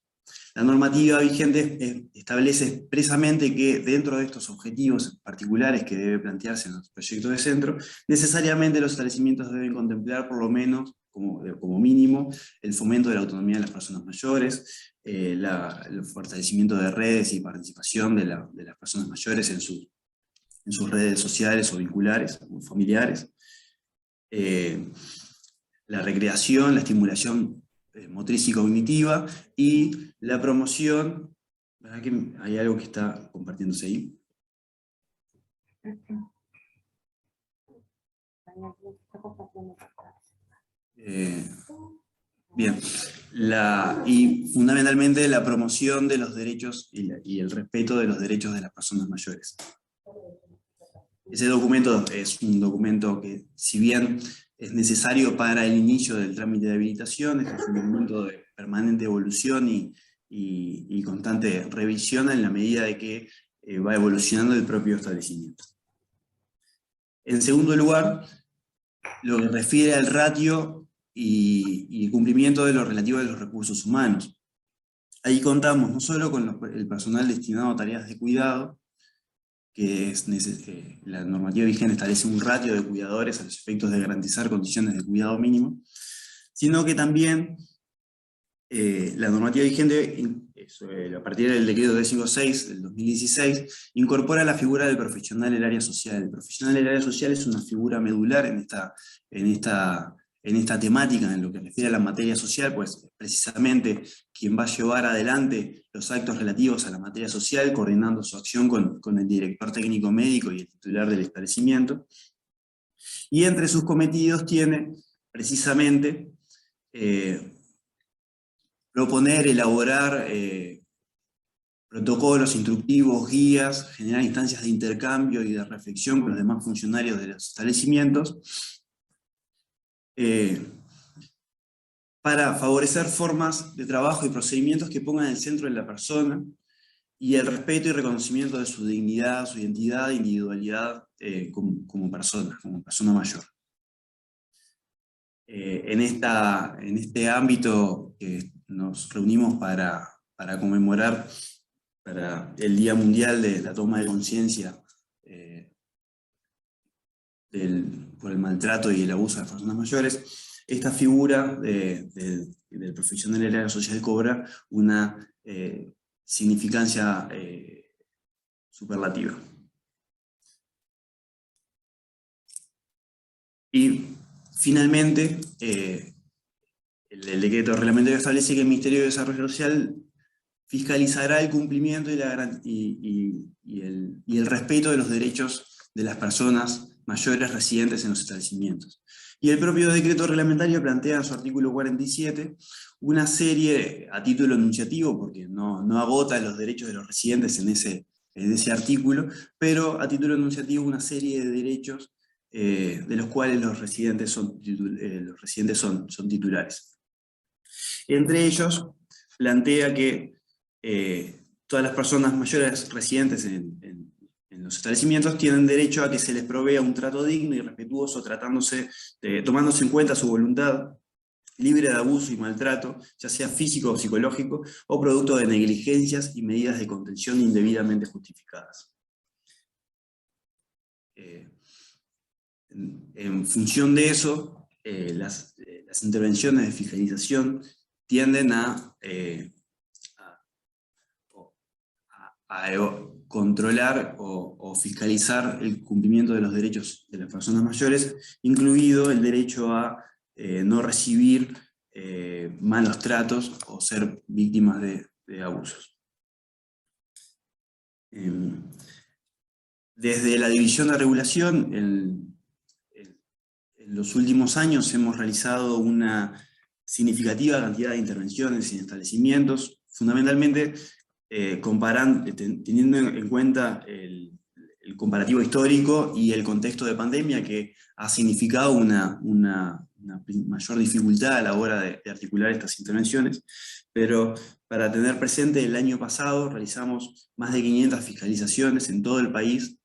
La normativa vigente establece expresamente que dentro de estos objetivos particulares que debe plantearse en los proyectos de centro, necesariamente los establecimientos deben contemplar por lo menos, como mínimo, el fomento de la autonomía de las personas mayores, el fortalecimiento de redes y participación de las personas mayores en sus redes sociales o vinculares, o familiares, la recreación, la estimulación motriz y cognitiva, y la promoción. ¿Verdad que hay algo que está compartiéndose ahí? Bien, y fundamentalmente la promoción de los derechos y el respeto de los derechos de las personas mayores. Ese documento es un documento que, si bien es necesario para el inicio del trámite de habilitación, es un documento de permanente evolución y constante revisión en la medida de que va evolucionando el propio establecimiento. En segundo lugar, lo que refiere al ratio y el cumplimiento de lo relativo a los recursos humanos. Ahí contamos no solo con el personal destinado a tareas de cuidado, que la normativa vigente establece un ratio de cuidadores a los efectos de garantizar condiciones de cuidado mínimo, sino que también la normativa vigente, a partir del decreto 356 del 2016, incorpora la figura del profesional del área social. El profesional del área social es una figura medular en esta temática, en lo que refiere a la materia social, pues precisamente quien va a llevar adelante los actos relativos a la materia social, coordinando su acción con el director técnico médico y el titular del establecimiento. Y entre sus cometidos tiene precisamente proponer, elaborar protocolos instructivos, guías, generar instancias de intercambio y de reflexión con los demás funcionarios de los establecimientos, para favorecer formas de trabajo y procedimientos que pongan en el centro de la persona y el respeto y reconocimiento de su dignidad, su identidad e individualidad como persona mayor. En este ámbito nos reunimos para conmemorar el Día Mundial de la Toma de Conciencia por el maltrato y el abuso de las personas mayores. Esta figura del profesional del área social cobra una significancia superlativa. Y finalmente, el decreto reglamentario establece que el Ministerio de Desarrollo Social fiscalizará el cumplimiento y el respeto de los derechos de las personas mayores residentes en los establecimientos. Y el propio decreto reglamentario plantea en su artículo 47 una serie, a título enunciativo, porque no agota los derechos de los residentes en ese artículo, pero a título enunciativo una serie de derechos de los cuales los residentes son titulares. Entre ellos, plantea que todas las personas mayores residentes en los establecimientos tienen derecho a que se les provea un trato digno y respetuoso, tomándose en cuenta su voluntad, libre de abuso y maltrato, ya sea físico o psicológico, o producto de negligencias y medidas de contención indebidamente justificadas. En función de eso, las intervenciones de fiscalización tienden a controlar o fiscalizar el cumplimiento de los derechos de las personas mayores, incluido el derecho a no recibir malos tratos o ser víctimas de abusos. Desde la División de Regulación, en los últimos años hemos realizado una significativa cantidad de intervenciones en establecimientos, fundamentalmente teniendo en cuenta el comparativo histórico y el contexto de pandemia, que ha significado una mayor dificultad a la hora de articular estas intervenciones, pero para tener presente, el año pasado realizamos más de 500 fiscalizaciones en todo el país,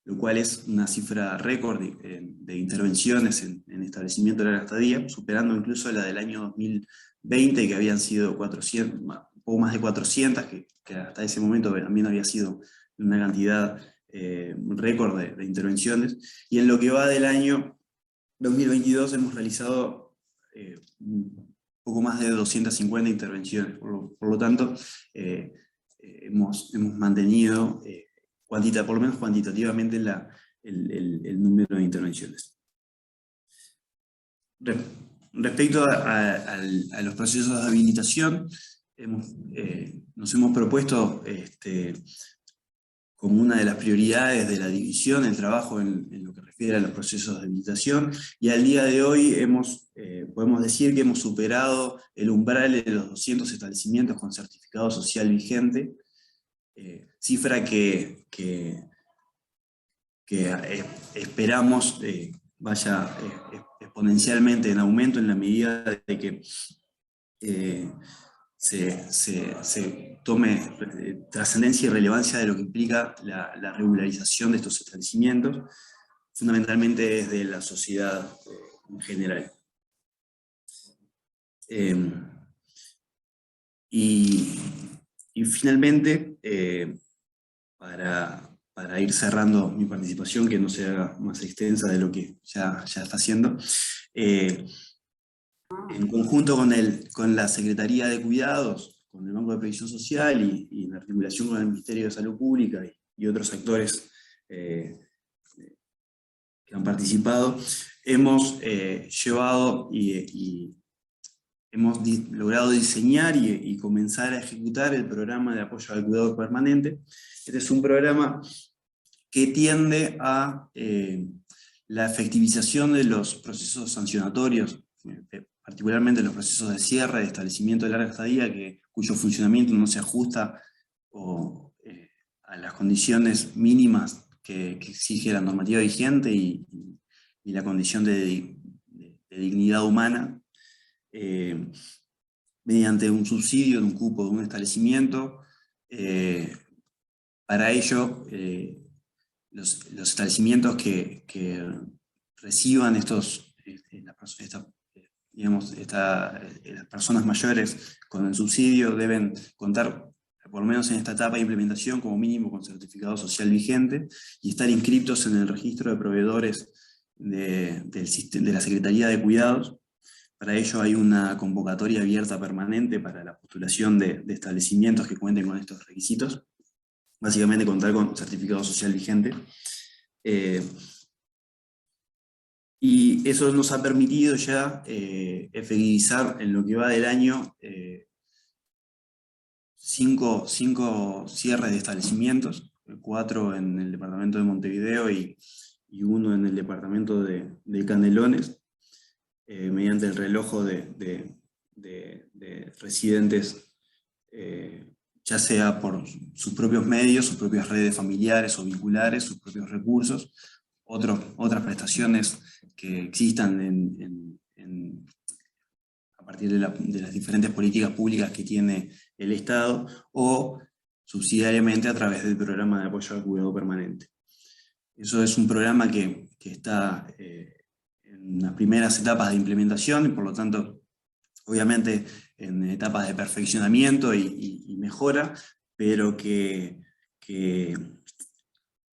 lo cual es una cifra récord de intervenciones en establecimiento de larga estadía, superando incluso la del año 2020, que habían sido 400, un poco más de 400, que hasta ese momento también había sido una cantidad récord de intervenciones, y en lo que va del año 2022 hemos realizado un poco más de 250 intervenciones, por lo tanto hemos mantenido por lo menos cuantitativamente el número de intervenciones. Respecto a los procesos de habilitación, nos hemos propuesto como una de las prioridades de la división el trabajo en lo que refiere a los procesos de habilitación, y al día de hoy podemos decir que hemos superado el umbral de los 200 establecimientos con certificado social vigente, cifra que esperamos vaya exponencialmente en aumento en la medida de que se tome trascendencia y relevancia de lo que implica la regularización de estos establecimientos, fundamentalmente desde la sociedad en general. Y finalmente, para ir cerrando mi participación, que no se haga más extensa de lo que ya está haciendo, en conjunto con la Secretaría de Cuidados, con el Banco de Previsión Social y en articulación con el Ministerio de Salud Pública y otros actores que han participado, hemos llevado y hemos logrado diseñar y comenzar a ejecutar el programa de apoyo al cuidado permanente. Este es un programa que tiende a la efectivización de los procesos sancionatorios, particularmente los procesos de cierre, de establecimiento de larga estadía, cuyo funcionamiento no se ajusta a las condiciones mínimas que exige la normativa vigente y la condición de dignidad humana, mediante un subsidio de un cupo de un establecimiento. Para ello, los establecimientos que reciban las personas mayores con el subsidio deben contar, por lo menos en esta etapa de implementación, como mínimo con certificado social vigente y estar inscritos en el registro de proveedores de la Secretaría de Cuidados. Para ello hay una convocatoria abierta permanente para la postulación de establecimientos que cuenten con estos requisitos. Básicamente contar con certificado social vigente. Y eso nos ha permitido ya efectivizar en lo que va del año 5 cierres de establecimientos, 4 en el departamento de Montevideo y 1 en el departamento de Canelones, mediante el relojo de residentes, ya sea por sus propios medios, sus propias redes familiares o vinculares, sus propios recursos, otras prestaciones que existan a partir de las diferentes políticas públicas que tiene el Estado, o subsidiariamente a través del programa de apoyo al cuidado permanente. Eso es un programa que está en las primeras etapas de implementación, y por lo tanto, obviamente, en etapas de perfeccionamiento y mejora, pero que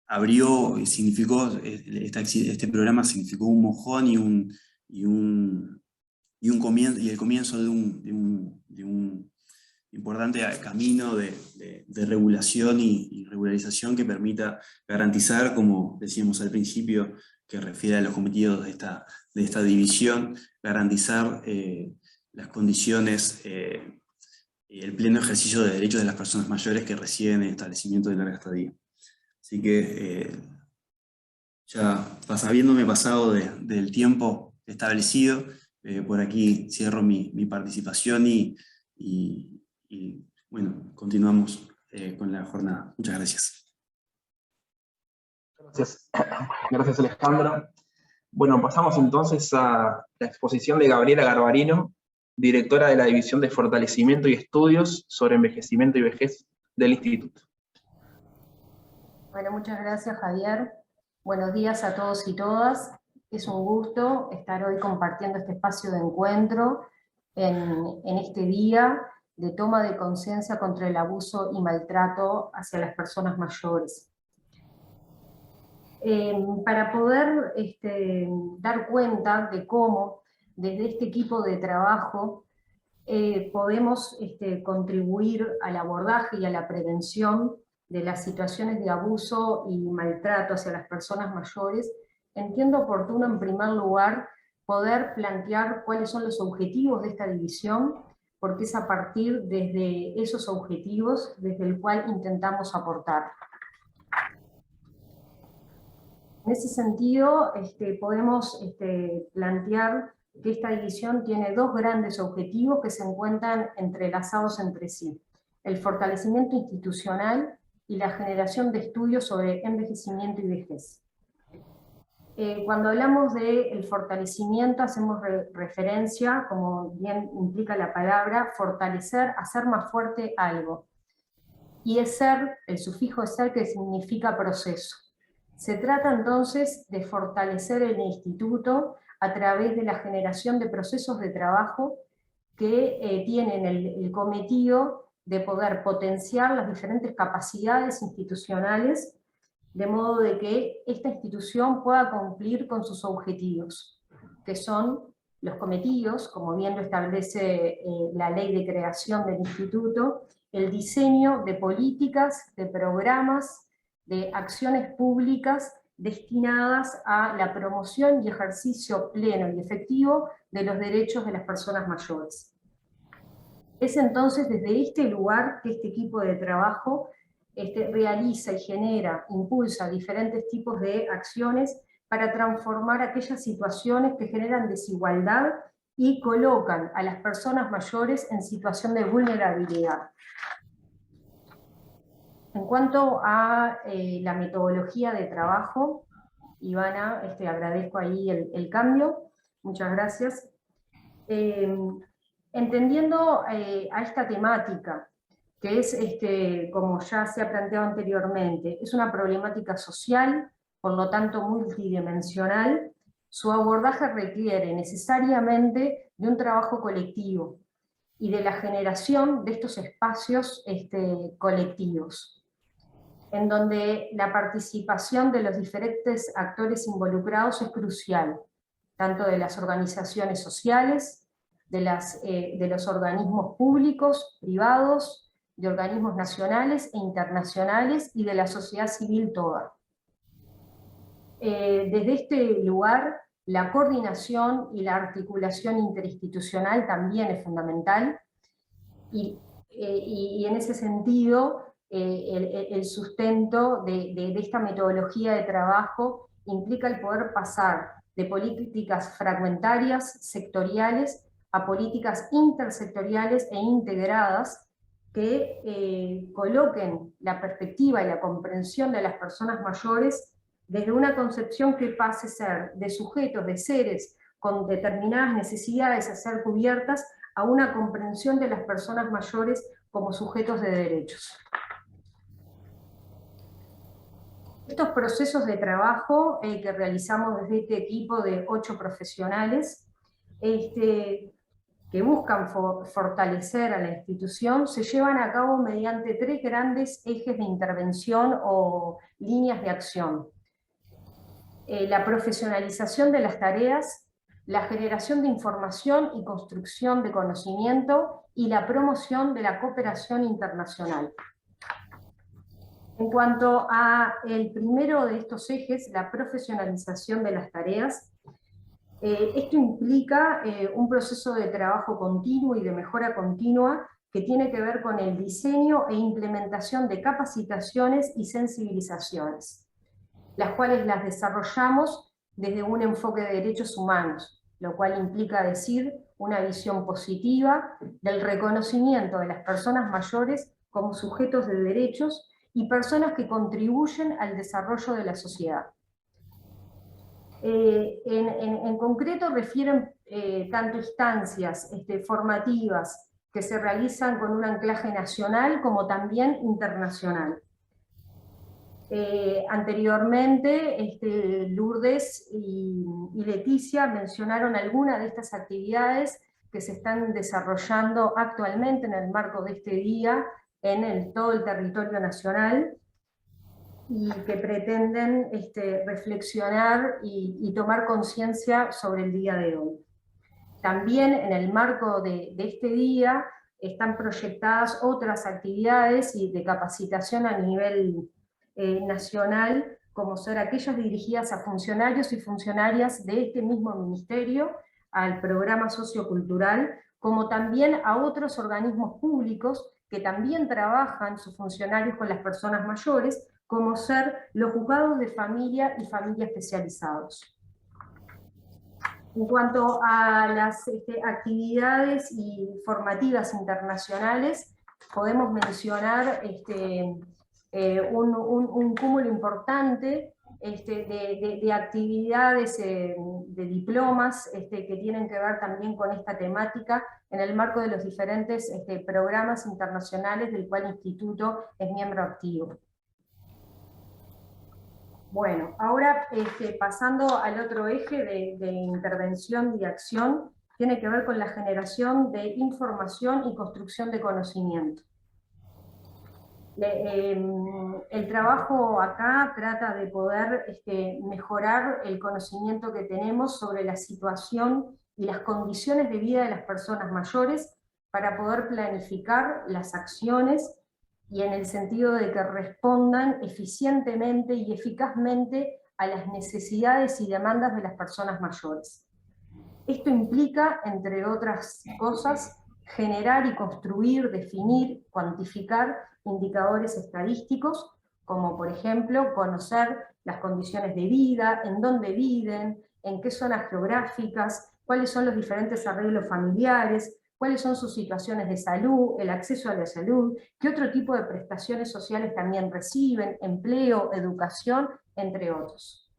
abrió y significó, este programa significó un mojón y el comienzo de un importante camino de regulación y regularización que permita garantizar, como decíamos al principio, que refiere a los cometidos de esta división, garantizar las condiciones y el pleno ejercicio de derechos de las personas mayores que residen en establecimientos de larga estadía. Así que ya habiéndome pasado del tiempo establecido, por aquí cierro mi participación y bueno, continuamos con la jornada. Muchas gracias. Gracias Alejandro. Bueno, pasamos entonces a la exposición de Gabriela Garbarino, directora de la División de Fortalecimiento y Estudios sobre Envejecimiento y Vejez del Instituto. Bueno, muchas gracias Javier. Buenos días a todos y todas. Es un gusto estar hoy compartiendo este espacio de encuentro en este día de toma de conciencia contra el abuso y maltrato hacia las personas mayores. Para poder dar cuenta de cómo desde este equipo de trabajo podemos contribuir al abordaje y a la prevención de las situaciones de abuso y maltrato hacia las personas mayores, entiendo oportuno en primer lugar poder plantear cuáles son los objetivos de esta división, porque es a partir desde esos objetivos desde el cual intentamos aportar. En ese sentido, podemos plantear que esta división tiene dos grandes objetivos que se encuentran entrelazados entre sí: el fortalecimiento institucional y la generación de estudios sobre envejecimiento y vejez. Cuando hablamos del fortalecimiento hacemos referencia, como bien implica la palabra, fortalecer, hacer más fuerte algo. Y es ser, el sufijo es ser, que significa proceso. Se trata entonces de fortalecer el instituto a través de la generación de procesos de trabajo que tienen el cometido de poder potenciar las diferentes capacidades institucionales, de modo de que esta institución pueda cumplir con sus objetivos, que son los cometidos, como bien lo establece la ley de creación del instituto, el diseño de políticas, de programas, de acciones públicas destinadas a la promoción y ejercicio pleno y efectivo de los derechos de las personas mayores. Es entonces desde este lugar que este equipo de trabajo realiza y genera, impulsa diferentes tipos de acciones para transformar aquellas situaciones que generan desigualdad y colocan a las personas mayores en situación de vulnerabilidad. En cuanto a la metodología de trabajo, Ivana, agradezco ahí el cambio, muchas gracias. Entendiendo a esta temática, que es, como ya se ha planteado anteriormente, es una problemática social, por lo tanto multidimensional, su abordaje requiere necesariamente de un trabajo colectivo y de la generación de estos espacios colectivos, en donde la participación de los diferentes actores involucrados es crucial, tanto de las organizaciones sociales, de los organismos públicos, privados, de organismos nacionales e internacionales y de la sociedad civil toda. Desde este lugar, la coordinación y la articulación interinstitucional también es fundamental, y en ese sentido, el sustento de esta metodología de trabajo implica el poder pasar de políticas fragmentarias, sectoriales, a políticas intersectoriales e integradas que coloquen la perspectiva y la comprensión de las personas mayores desde una concepción que pase a ser de sujetos, de seres con determinadas necesidades a ser cubiertas, a una comprensión de las personas mayores como sujetos de derechos. Estos procesos de trabajo que realizamos desde este equipo de 8 profesionales, que buscan fortalecer a la institución, se llevan a cabo mediante 3 grandes ejes de intervención o líneas de acción. La profesionalización de las tareas, la generación de información y construcción de conocimiento, y la promoción de la cooperación internacional. En cuanto al primero de estos ejes, la profesionalización de las tareas, esto implica un proceso de trabajo continuo y de mejora continua que tiene que ver con el diseño e implementación de capacitaciones y sensibilizaciones, las cuales las desarrollamos desde un enfoque de derechos humanos, lo cual implica decir una visión positiva del reconocimiento de las personas mayores como sujetos de derechos y personas que contribuyen al desarrollo de la sociedad. En concreto refieren tanto instancias formativas que se realizan con un anclaje nacional como también internacional. Anteriormente Lourdes y Leticia mencionaron algunas de estas actividades que se están desarrollando actualmente en el marco de este día en todo el territorio nacional, y que pretenden reflexionar y tomar conciencia sobre el día de hoy. También en el marco de este día están proyectadas otras actividades y de capacitación a nivel nacional, como son aquellas dirigidas a funcionarios y funcionarias de este mismo ministerio, al programa sociocultural, como también a otros organismos públicos que también trabajan sus funcionarios con las personas mayores, como ser los juzgados de familia y familia especializados. En cuanto a las actividades y formativas internacionales, podemos mencionar un cúmulo importante de actividades, de diplomas que tienen que ver también con esta temática en el marco de los diferentes programas internacionales del cual el Instituto es miembro activo. Bueno, ahora pasando al otro eje de intervención y acción, tiene que ver con la generación de información y construcción de conocimiento. El trabajo acá trata de poder mejorar el conocimiento que tenemos sobre la situación y las condiciones de vida de las personas mayores para poder planificar las acciones y en el sentido de que respondan eficientemente y eficazmente a las necesidades y demandas de las personas mayores. Esto implica, entre otras cosas, generar y construir, definir, cuantificar indicadores estadísticos, como por ejemplo conocer las condiciones de vida, en dónde viven, en qué zonas geográficas, cuáles son los diferentes arreglos familiares, cuáles son sus situaciones de salud, el acceso a la salud, qué otro tipo de prestaciones sociales también reciben, empleo, educación, entre otros.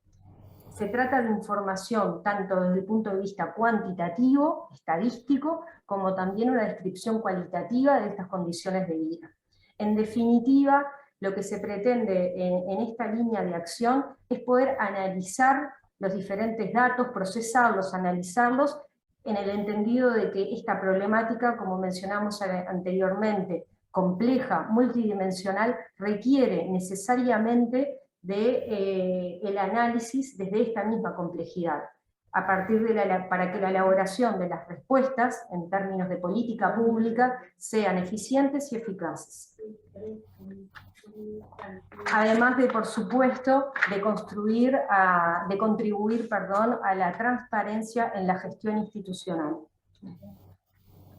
Se trata de información tanto desde el punto de vista cuantitativo, estadístico, como también una descripción cualitativa de estas condiciones de vida. En definitiva, lo que se pretende en esta línea de acción es poder analizar los diferentes datos, procesarlos, analizarlos, en el entendido de que esta problemática, como mencionamos anteriormente, compleja, multidimensional, requiere necesariamente el análisis desde esta misma complejidad, a partir para que la elaboración de las respuestas, en términos de política pública, sean eficientes y eficaces. Además de, por supuesto, de contribuir a la transparencia en la gestión institucional.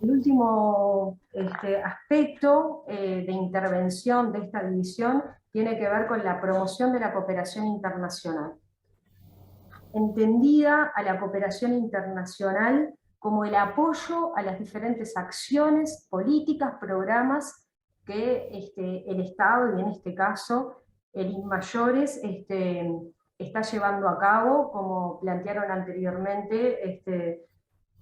El último aspecto de intervención de esta división tiene que ver con la promoción de la cooperación internacional. Entendida a la cooperación internacional como el apoyo a las diferentes acciones, políticas, programas que el Estado, y en este caso el INMAYORES, está llevando a cabo, como plantearon anteriormente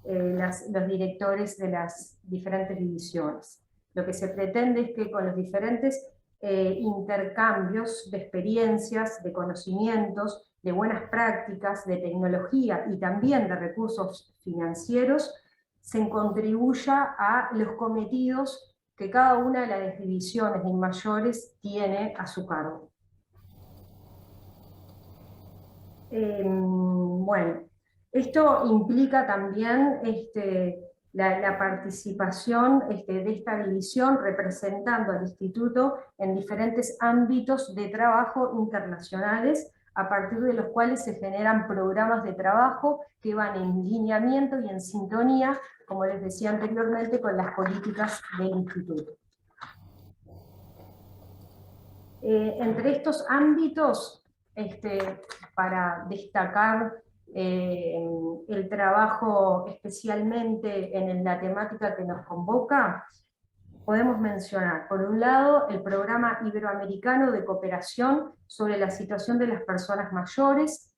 los directores de las diferentes divisiones. Lo que se pretende es que con los diferentes intercambios de experiencias, de conocimientos, de buenas prácticas, de tecnología y también de recursos financieros, se contribuya a los cometidos que cada una de las divisiones de INMAYORES tiene a su cargo. Bueno, esto implica también la participación de esta división representando al Instituto en diferentes ámbitos de trabajo internacionales, a partir de los cuales se generan programas de trabajo que van en lineamiento y en sintonía, como les decía anteriormente, con las políticas del Instituto. Entre estos ámbitos, para destacar el trabajo especialmente en la temática que nos convoca, podemos mencionar, por un lado, el Programa Iberoamericano de Cooperación sobre la situación de las personas mayores,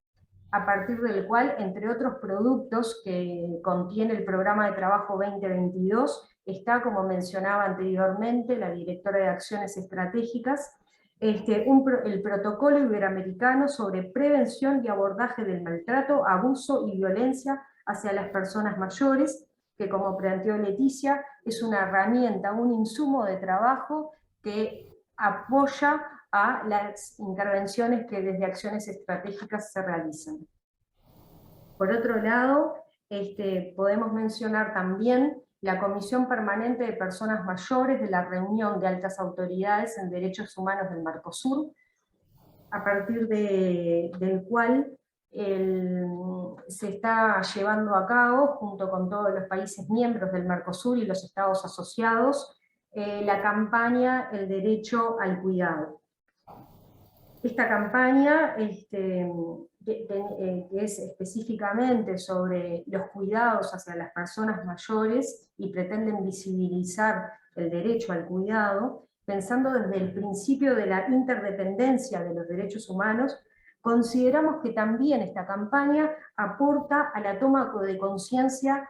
a partir del cual, entre otros productos que contiene el Programa de Trabajo 2022, está, como mencionaba anteriormente la directora de Acciones Estratégicas, el Protocolo Iberoamericano sobre Prevención y Abordaje del Maltrato, Abuso y Violencia hacia las personas mayores, que, como planteó Leticia, es una herramienta, un insumo de trabajo que apoya a las intervenciones que desde Acciones Estratégicas se realizan. Por otro lado, podemos mencionar también la Comisión Permanente de Personas Mayores de la Reunión de Altas Autoridades en Derechos Humanos del Mercosur, a partir del cual se está llevando a cabo, junto con todos los países miembros del Mercosur y los estados asociados, la campaña El Derecho al Cuidado. Esta campaña, que es específicamente sobre los cuidados hacia las personas mayores y pretenden visibilizar el derecho al cuidado, pensando desde el principio de la interdependencia de los derechos humanos, consideramos que también esta campaña aporta a la toma de conciencia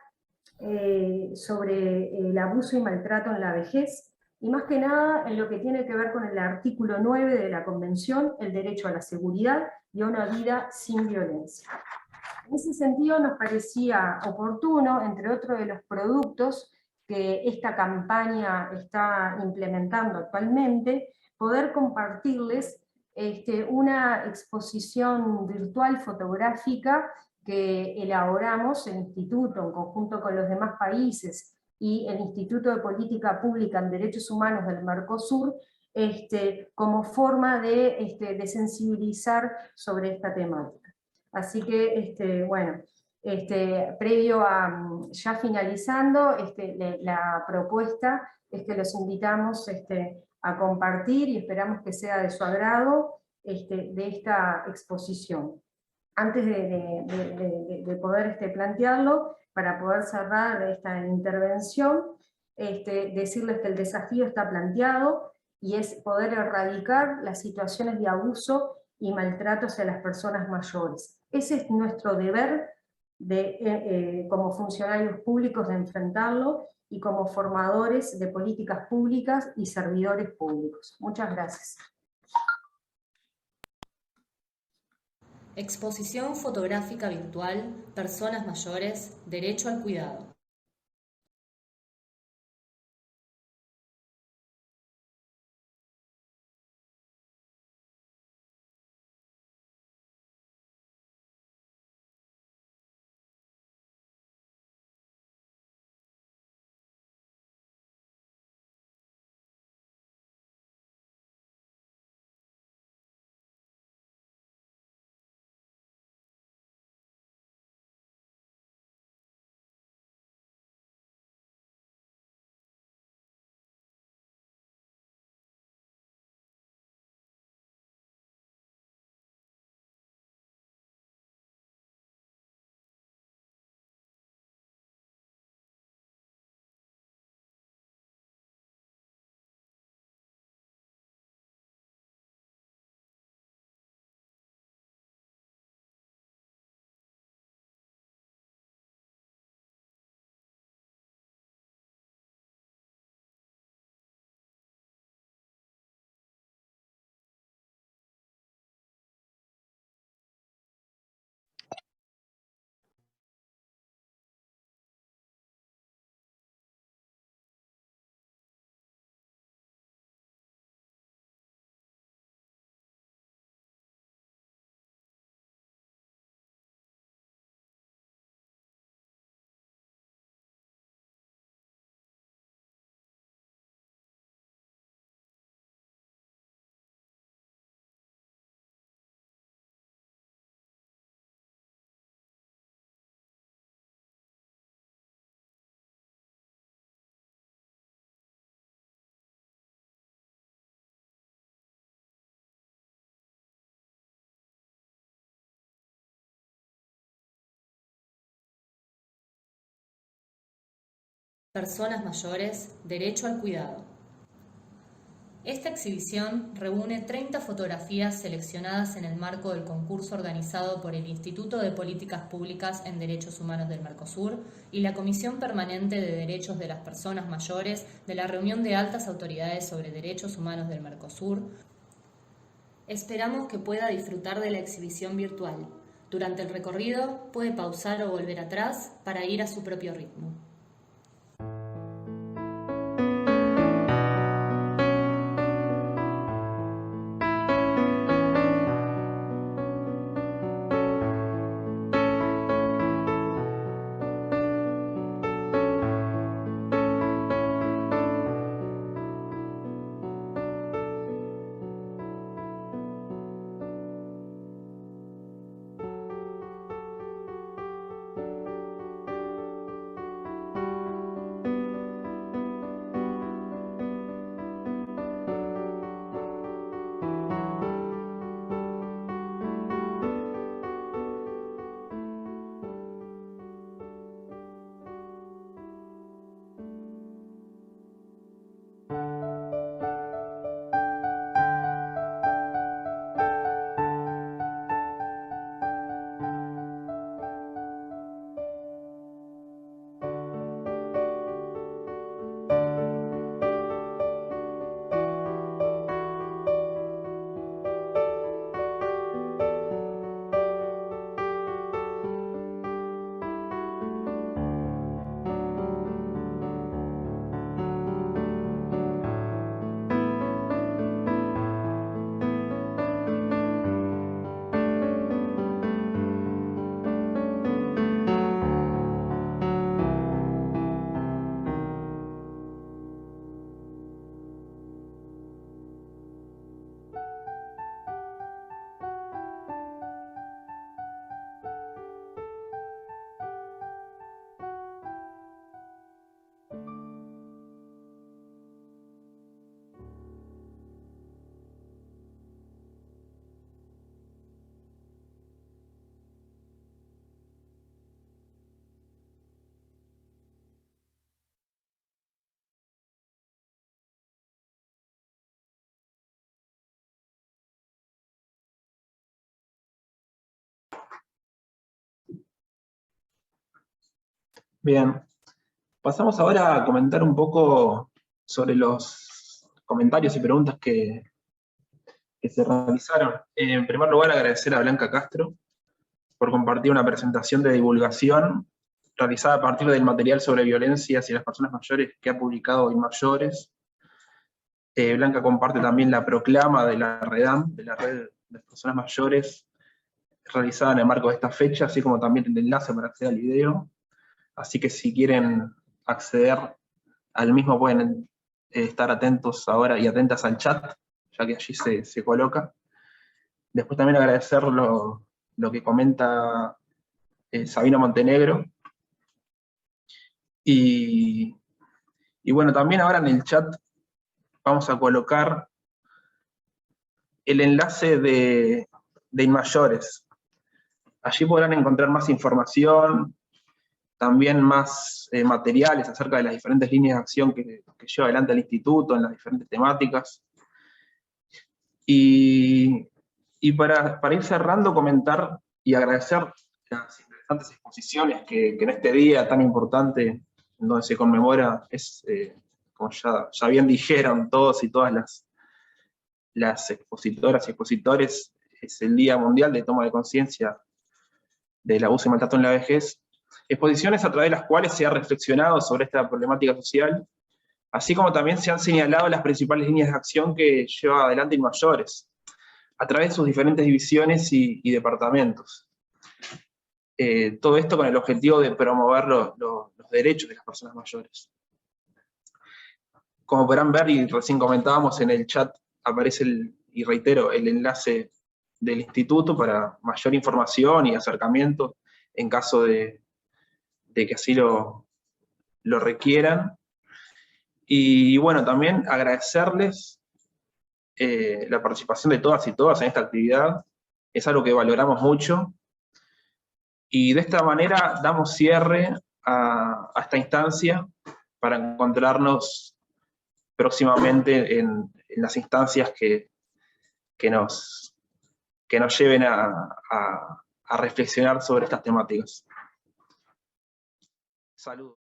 sobre el abuso y maltrato en la vejez, y más que nada en lo que tiene que ver con el artículo 9 de la Convención, el derecho a la seguridad y a una vida sin violencia. En ese sentido nos parecía oportuno, entre otros de los productos que esta campaña está implementando actualmente, poder compartirles una exposición virtual fotográfica que elaboramos el Instituto en conjunto con los demás países y el Instituto de Política Pública en Derechos Humanos del Mercosur, como forma de sensibilizar sobre esta temática. Así que, bueno, previo a, ya finalizando, la propuesta es que los invitamos a compartir y esperamos que sea de su agrado de esta exposición. Antes de poder plantearlo, para poder cerrar esta intervención, decirles que el desafío está planteado y es poder erradicar las situaciones de abuso y maltrato hacia las personas mayores. Ese es nuestro deber como funcionarios públicos de enfrentarlo y como formadores de políticas públicas y servidores públicos. Muchas gracias. Exposición fotográfica virtual, Personas Mayores, Derecho al Cuidado. personas mayores, derecho al cuidado. Esta exhibición reúne 30 fotografías seleccionadas en el marco del concurso organizado por el Instituto de Políticas Públicas en Derechos Humanos del Mercosur y la Comisión Permanente de Derechos de las Personas Mayores de la reunión de altas autoridades sobre derechos humanos del Mercosur. Esperamos que pueda disfrutar de la exhibición virtual. Durante el recorrido puede pausar o volver atrás para ir a su propio ritmo. Bien, pasamos ahora a comentar un poco sobre los comentarios y preguntas que se realizaron. En primer lugar, agradecer a Blanca Castro por compartir una presentación de divulgación realizada a partir del material sobre violencia hacia las personas mayores que ha publicado Inmayores. Blanca comparte también la proclama de la REDAM, de la Red de Personas Mayores, realizada en el marco de esta fecha, así como también el enlace para acceder al video. Así que si quieren acceder al mismo pueden estar atentos ahora y atentas al chat, ya que allí se coloca. Después también agradecer lo que comenta Sabino Montenegro. Y bueno, también ahora en el chat vamos a colocar el enlace de Inmayores. Allí podrán encontrar más información, también más materiales acerca de las diferentes líneas de acción que lleva adelante el instituto en las diferentes temáticas. Y para ir cerrando, comentar y agradecer las interesantes exposiciones que en este día tan importante, en donde se conmemora, como ya bien dijeron todos y todas las expositoras y expositores, es el Día Mundial de Toma de Conciencia del Abuso y Maltrato en la Vejez. Exposiciones a través de las cuales se ha reflexionado sobre esta problemática social, así como también se han señalado las principales líneas de acción que lleva adelante Inmayores, a través de sus diferentes divisiones y departamentos. Todo esto con el objetivo de promover los derechos de las personas mayores. Como podrán ver, y recién comentábamos en el chat, aparece y reitero, el enlace del instituto para mayor información y acercamiento en caso de que así lo requieran. Y bueno, también agradecerles la participación de todas y todas en esta actividad. Es algo que valoramos mucho. Y de esta manera damos cierre a esta instancia para encontrarnos próximamente en las instancias que nos lleven a reflexionar sobre estas temáticas. Saludos.